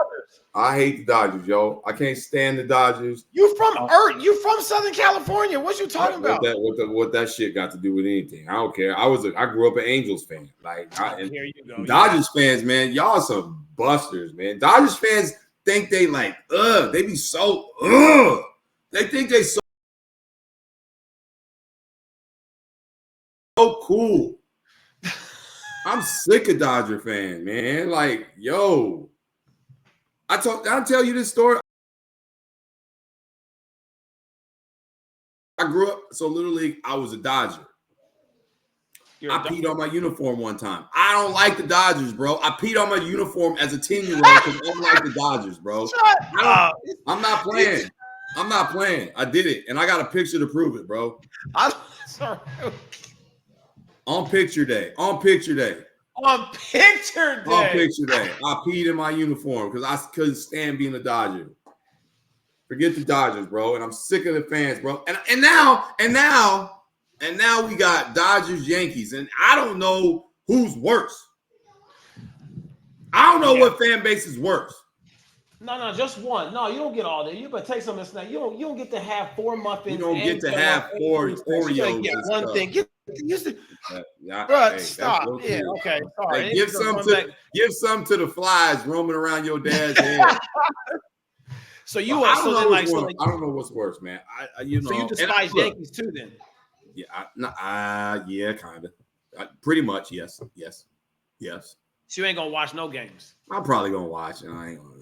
I hate the Dodgers, yo. I can't stand the Dodgers. You from Southern California. What you talking about? What that shit got to do with anything? I don't care. I grew up an Angels fan. Here you go. Dodgers fans, man, y'all some busters, man. Dodgers fans think they they be so They think they so cool. I'm sick of Dodger fans, man. Like, yo. I'll tell you this story. I grew up, so Little League, I was a Dodger. I peed on my uniform one time. I don't like the Dodgers, bro. I peed on my uniform as a 10-year-old because I don't like the Dodgers, bro. I'm not playing. I'm not playing. I did it, and I got a picture to prove it, bro. I'm sorry. On picture day. On picture day. On picture day. On picture day. I peed in my uniform because I couldn't stand being a Dodger. Forget the Dodgers, bro. And I'm sick of the fans, bro. And now we got Dodgers, Yankees. And I don't know who's worse. I don't know what fan base is worse. No, just one. No, you don't get all that. You better take some of this now. You don't get to have 4 muffins. You don't get to have 4 Oreos. Get one thing. Get used to. Bro, stop. Yeah, okay. Sorry. Hey, give some to the flies roaming around your dad's head. So you I don't know what's worse, man. So you despise Yankees too, then? Yeah, yeah, kind of. Pretty much, yes. So you ain't gonna watch no games. I'm probably gonna watch it. I ain't gonna.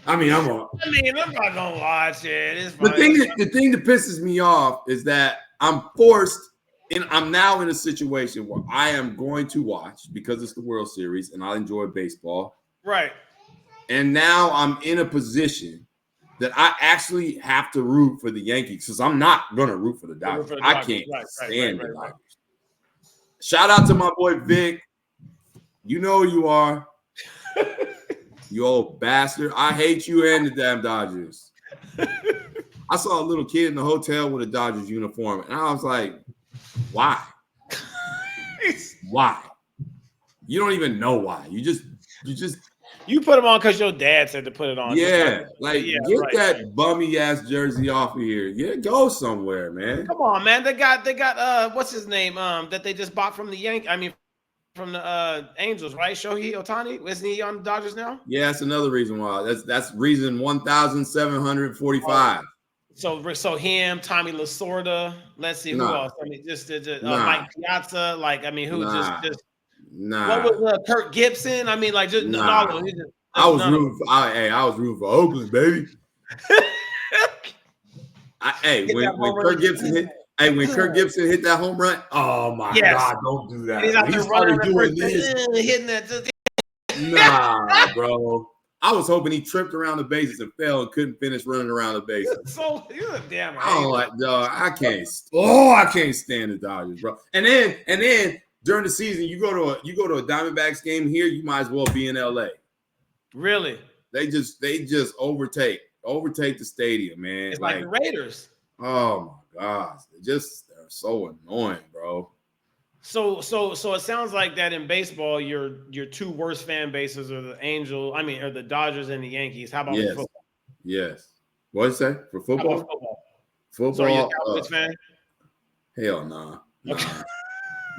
I'm not gonna watch it. It's the thing that pisses me off is that I'm forced, and I'm now in a situation where I am going to watch because it's the World Series and I enjoy baseball. Right. And now I'm in a position that I actually have to root for the Yankees because I'm not gonna root for the Dodgers. I can't stand the Dodgers. Shout out to my boy Vic. You know who you are. You old bastard. I hate you and the damn Dodgers. I saw a little kid in the hotel with a Dodgers uniform, and I was like, why? Why? You don't even know why. You put them on because your dad said to put it on. Yeah, that bummy ass jersey off of here. Yeah, go somewhere, man. Come on, man. They got what's his name? That they just bought from the from the Angels, right? Shohei Ohtani. Isn't he on the Dodgers now? Yeah, that's another reason why. That's reason 1,745. So him, Tommy Lasorda. Let's see who else. I mean, just Mike Piazza. Nah. What was Kirk Gibson? I mean, like just I was rooting for Oakland, baby. When Kirk Gibson hit that home run, oh my God, don't do that. He started doing this, hitting that. Nah, bro. I was hoping he tripped around the bases and fell and couldn't finish running around the bases. So you're a damn. I don't like, dog. I can't stand the Dodgers, bro. And then during the season, you go to a Diamondbacks game here, you might as well be in LA. Really? They just overtake the stadium, man. It's like the Raiders. Oh my gosh, they're so annoying, bro. So it sounds like that in baseball, your 2 worst fan bases are the Dodgers and the Yankees. How about football? Yes. What did you say for football? Football. So are you a Cowboys fan? Hell nah.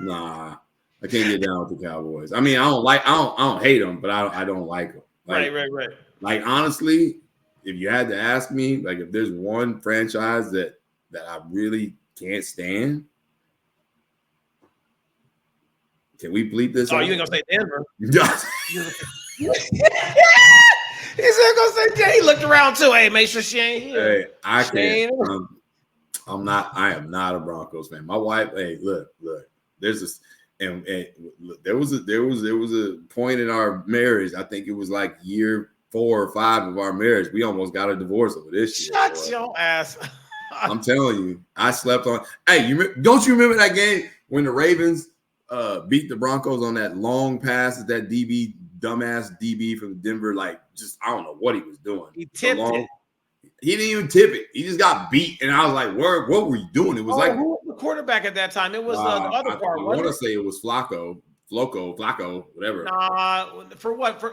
Nah. I can't get down with the Cowboys. I mean, I don't hate them, but I don't like them. Right. Like honestly, if you had to ask me, like if there's one franchise that I really can't stand. Can we bleep this? Oh, you ain't gonna say Denver. He's not gonna say Denver. He looked around too. Hey, make sure she ain't here. Hey, I can't. I am not a Broncos fan. My wife. Hey, look. There's this, and look, there was a point in our marriage. I think it was like year 4 or 5 of our marriage. We almost got a divorce over this shit. Shut your ass. I'm telling you, I slept on. Hey, don't you remember that game when the Ravens beat the Broncos on that long pass that dumbass DB from Denver? Like, just I don't know what he was doing. He tipped it. He didn't even tip it. He just got beat, and I was like, "What were you doing?" It was who was the quarterback at that time? It was the other part. I want to say it was Flacco. Flacco, whatever. Nah, for what? Yeah.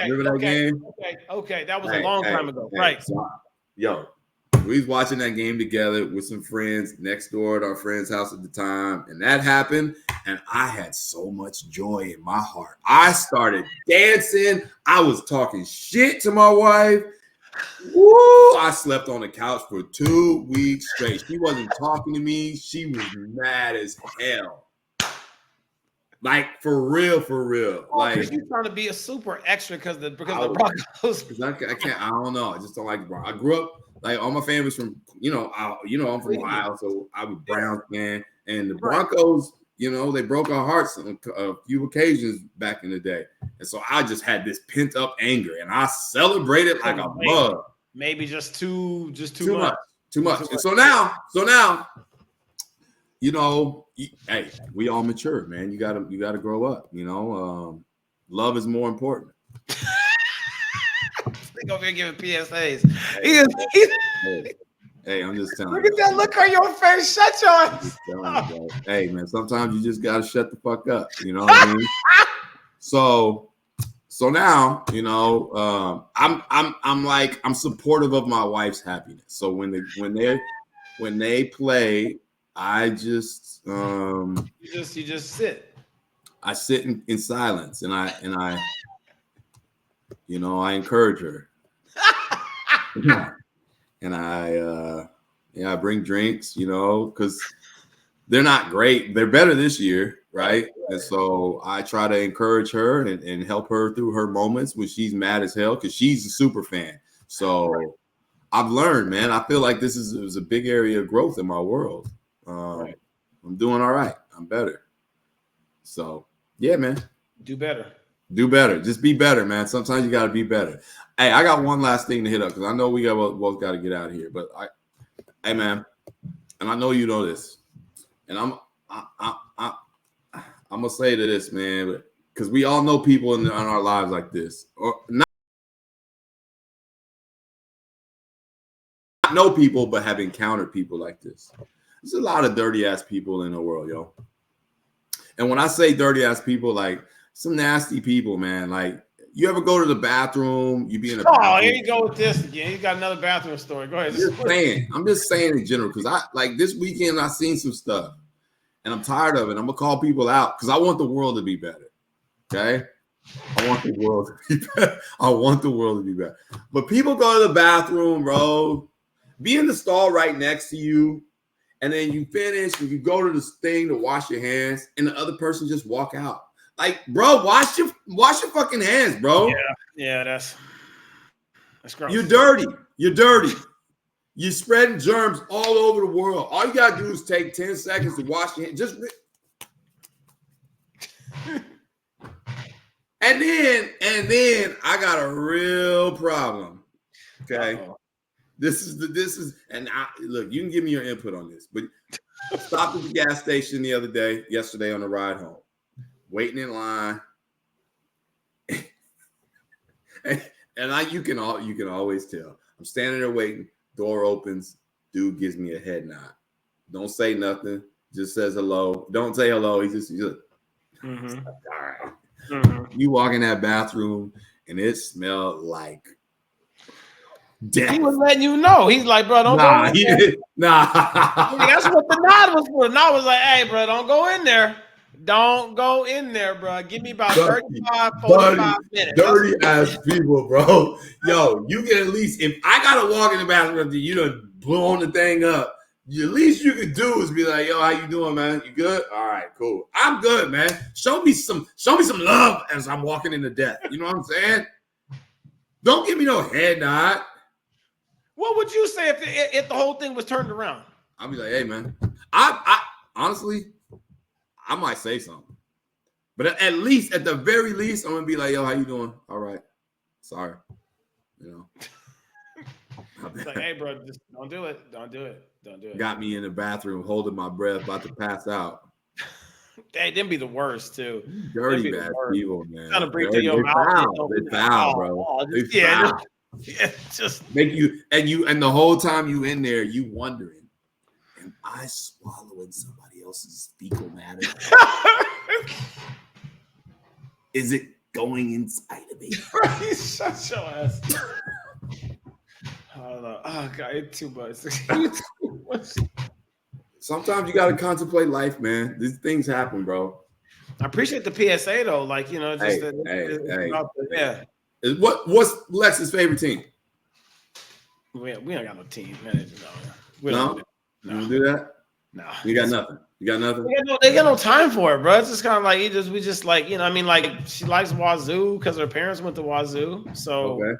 Remember that game? Okay. That was a long time ago, right? So, we was watching that game together with some friends next door at our friend's house at the time, and that happened, and I had so much joy in my heart. I started dancing. I was talking shit to my wife. Woo! I slept on the couch for 2 weeks straight. She wasn't talking to me. She was mad as hell. Like for real. Like you trying to be a super extra because the Broncos. I can't. I don't know. I just don't like the Broncos. I grew up like all my family's from I'm from Ohio, so I was Browns fan, and the Broncos. They broke our hearts on a few occasions back in the day, and so I just had this pent up anger, and I celebrated like a mug. Maybe just too much. And so now. Hey, we all mature, man. You gotta grow up. Love is more important. They over here giving PSAs. Hey, I'm just telling you. Look at that look on your face. Shut your ass. Hey, man, sometimes you just gotta shut the fuck up. You know what I mean? So now, I'm supportive of my wife's happiness. So when they play, I just you just sit. I sit in silence, and I encourage her. And I bring drinks, because they're not great. They're better this year, right? And so I try to encourage her and help her through her moments when she's mad as hell, because she's a super fan. So I've learned, man. I feel like this is a big area of growth in my world. I'm doing all right. I'm better. So yeah, man. Do better. Just be better, man. Sometimes you got to be better. Hey, I got one last thing to hit up because I know we both got to get out of here. But hey, man, and I know you know this, and I'm gonna say to this, man, because we all know people in our lives like this, or not know people, but have encountered people like this. There's a lot of dirty ass people in the world, yo. And when I say dirty ass people, like some nasty people, man. Like, you ever go to the bathroom? You be in a bathroom. Here you go with this again. You got another bathroom story. Go ahead. I'm just saying in general, because I like this weekend I seen some stuff, and I'm tired of it. I'm gonna call people out because I want the world to be better. Okay, I want the world to be better. I want the world to be better. But people go to the bathroom, bro. Be in the stall right next to you. And then you finish and you go to this thing to wash your hands, and the other person just walk out. Like, bro, wash your fucking hands, bro. Yeah, that's gross. You're dirty. You're spreading germs all over the world. All you gotta do is take 10 seconds to wash your hands. And then I got a real problem. Okay. Uh-oh. This is, and look, you can give me your input on this, but stopped at the gas station yesterday on the ride home, waiting in line, and you can always tell. I'm standing there waiting. Door opens. Dude gives me a head nod. Don't say nothing. Just says hello. Don't say hello. He just mm-hmm. All right. Mm-hmm. You walk in that bathroom and it smelled like death. He was letting you know. He's like, bro, don't go in there. That's what the nod was for. The nod was like, hey, bro, don't go in there. Don't go in there, bro. Give me about 35, 45 minutes. Dirty ass people, bro. Yo, you can at least, if I gotta walk in the bathroom, you done blew on the thing up. The least you can do is be like, yo, how you doing, man? You good? All right, cool. I'm good, man. Show me some love as I'm walking into death. You know what I'm saying? Don't give me no head nod. What would you say if the whole thing was turned around? I'll be like, hey, man. I honestly, I might say something. But at the very least, I'm gonna be like, yo, how you doing? All right. Sorry. You know. It's like, hey, bro, just don't do it. Don't do it. Got me in the bathroom holding my breath, about to pass out. Hey, them be the worst too. Dirty bad people, man. Trying to breathe through your mouth. They foul, bro. Just make you and the whole time you in there, you wondering, I swallowing somebody else's fecal matter? Is it going inside of me? Shut your ass. I don't know. Oh God, it's too much. Sometimes you gotta contemplate life, man. These things happen, bro. I appreciate the PSA though. Like, you know, just yeah. What's Lex's favorite team? We ain't got no team, man. We don't do that. No, you got nothing. You got nothing. They got no time for it, bro. It's just kind of like we just like, you know. I mean, like she likes Wazoo because her parents went to Wazoo, so okay.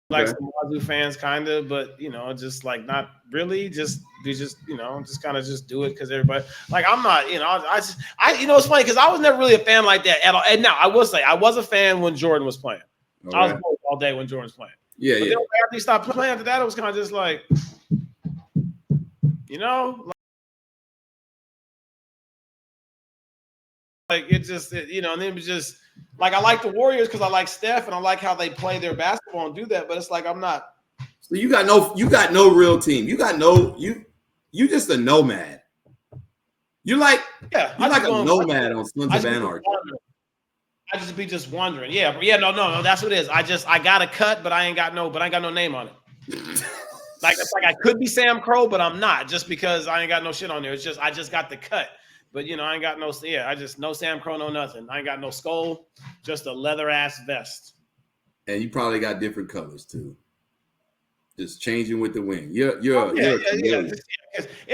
Like some Wazoo fans, kind of, but you know, just like not really. Just you know, just kind of just do it because everybody. Like I'm not, you know, I you know, it's funny because I was never really a fan like that at all. And now I will say I was a fan when Jordan was playing. Okay. I was all day when Jordan was playing. Yeah, but then after he stopped playing, after that, it was kind of just like, you know, like it just, you know, and then it was just like I like the Warriors because I like Steph and I like how they play their basketball and do that. But it's like I'm not. So you got no real team. You got you just a nomad. You're like a nomad on Sons of Anarchy. I just be wondering. Yeah, no, that's what it is. I got a cut, but I ain't got no name on it. Like it's like I could be Sam Crow, but I'm not just because I ain't got no shit on there. It's just I just got the cut. But you know, I ain't got no I just no Sam Crow, no nothing. I ain't got no skull, just a leather ass vest. And you probably got different colors too. Just changing with the wind. It'd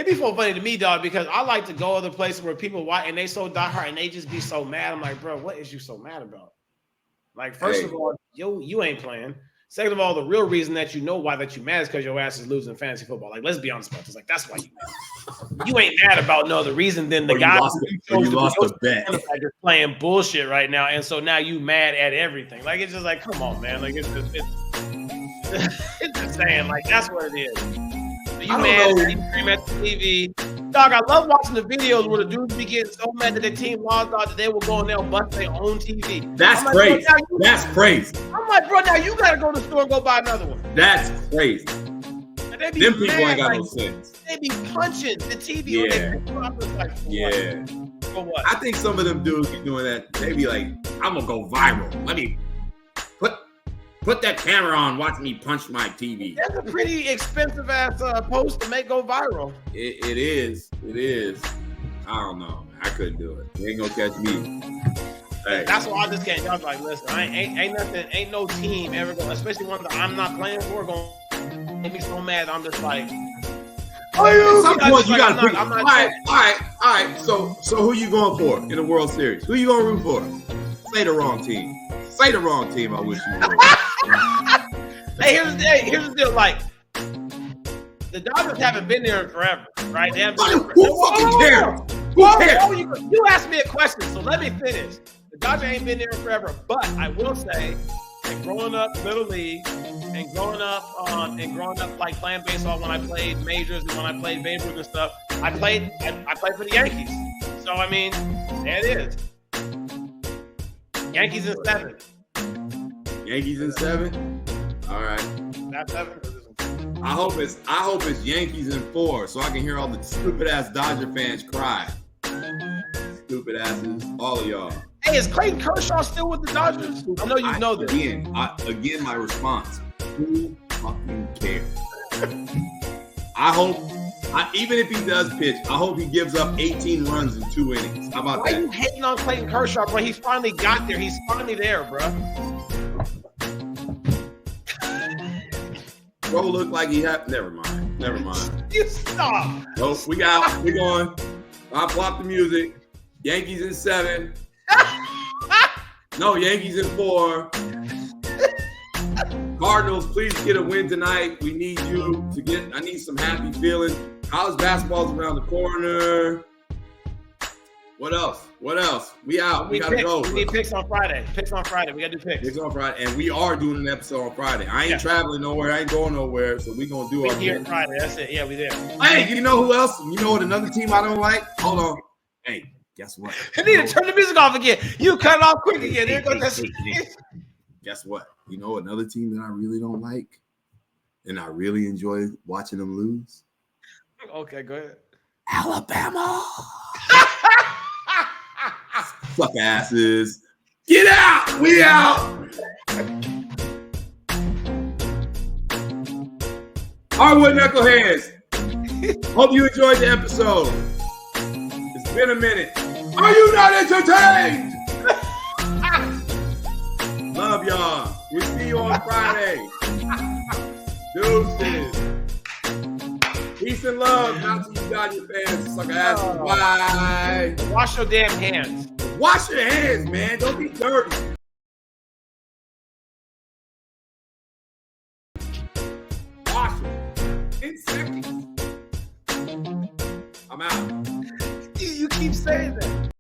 be so funny to me, dog, because I like to go other places where people watch and they so diehard and they just be so mad. I'm like, bro, what is you so mad about? Like, first of all, you ain't playing. Second of all, the real reason that you know why that you mad is because your ass is losing fantasy football. Like, let's be honest about this. Like, that's why you mad. You ain't mad about no other reason than the guy you lost the bet. You're playing bullshit right now, and so now you mad at everything. Like, it's just like, come on, man. Like, it's just saying, like, that's what it is. So you mad that you scream at the TV. Dog, I love watching the videos where the dudes be getting so mad that their team lost, dog, that they will go in there and bust their own TV. That's crazy. That's crazy. I'm like, bro, now you got to go to the store and go buy another one. That's crazy. Them people ain't got no sense. They be punching the TV. Yeah. For what? I think some of them dudes be doing that. They be like, I'm going to go viral. Let me put that camera on, watch me punch my TV. That's a pretty expensive ass post to make go viral. It is. I don't know. I couldn't do it. You ain't gonna catch me. Hey. That's why I just can't. I was like, listen, ain't no team ever going, especially one that I'm not playing for, going to make me so mad. I'm just like, at some point you gotta pick. All right. So who you going for in the World Series? Who you gonna root for? Say the wrong team. Say the wrong team. I wish you would. Hey, here's the deal. Like, the Dodgers haven't been there forever, right? They haven't been there Who fucking cares? Who cares? You asked me a question, so let me finish. The Dodgers ain't been there forever, but I will say, that growing up Little League and growing up like playing baseball when I played majors and when I played Babe Ruth and stuff, I played for the Yankees. So I mean, there it is. Yankees in 7. Yankees in 7? All right. Not 7. I hope it's Yankees in 4 so I can hear all the stupid ass Dodger fans cry. Stupid asses, all of y'all. Hey, is Clayton Kershaw still with the Dodgers? I know you know this. Again, my response. Who fucking cares? I hope, even if he does pitch, I hope he gives up 18 runs in 2 innings. How about that? Why are you hating on Clayton Kershaw, bro? He's finally got there. He's finally there, bro. Bro looked like he had. Never mind. You stop. Nope, we going. I blocked the music. Yankees in 7. No, Yankees in 4. Cardinals, please get a win tonight. We need you to get. I need some happy feeling. College basketball's around the corner. What else? We out. We gotta go. We need picks on Friday. We gotta do picks. Picks on Friday, and we are doing an episode on Friday. I ain't traveling nowhere. I ain't going nowhere. So we gonna do our here Friday. That's it. Yeah, we there. Hey, you know who else? You know what? Another team I don't like. Hold on. Hey, guess what? I need to turn the music off again. You cut it off quick again. There goes that shit. Guess what? You know another team that I really don't like? and I really enjoy watching them lose? Okay, go ahead. Alabama. Fuck asses. Get out. We out. Hardwood Knuckleheads. Hope you enjoyed the episode. It's been a minute. Are you not entertained? Love y'all. We'll see you on Friday. Deuces. Peace and love. Out to you Dodger fans. Sucker asses. Bye. Wash your damn hands. Wash your hands, man. Don't be dirty. Wash them. In seconds. I'm out. You keep saying that.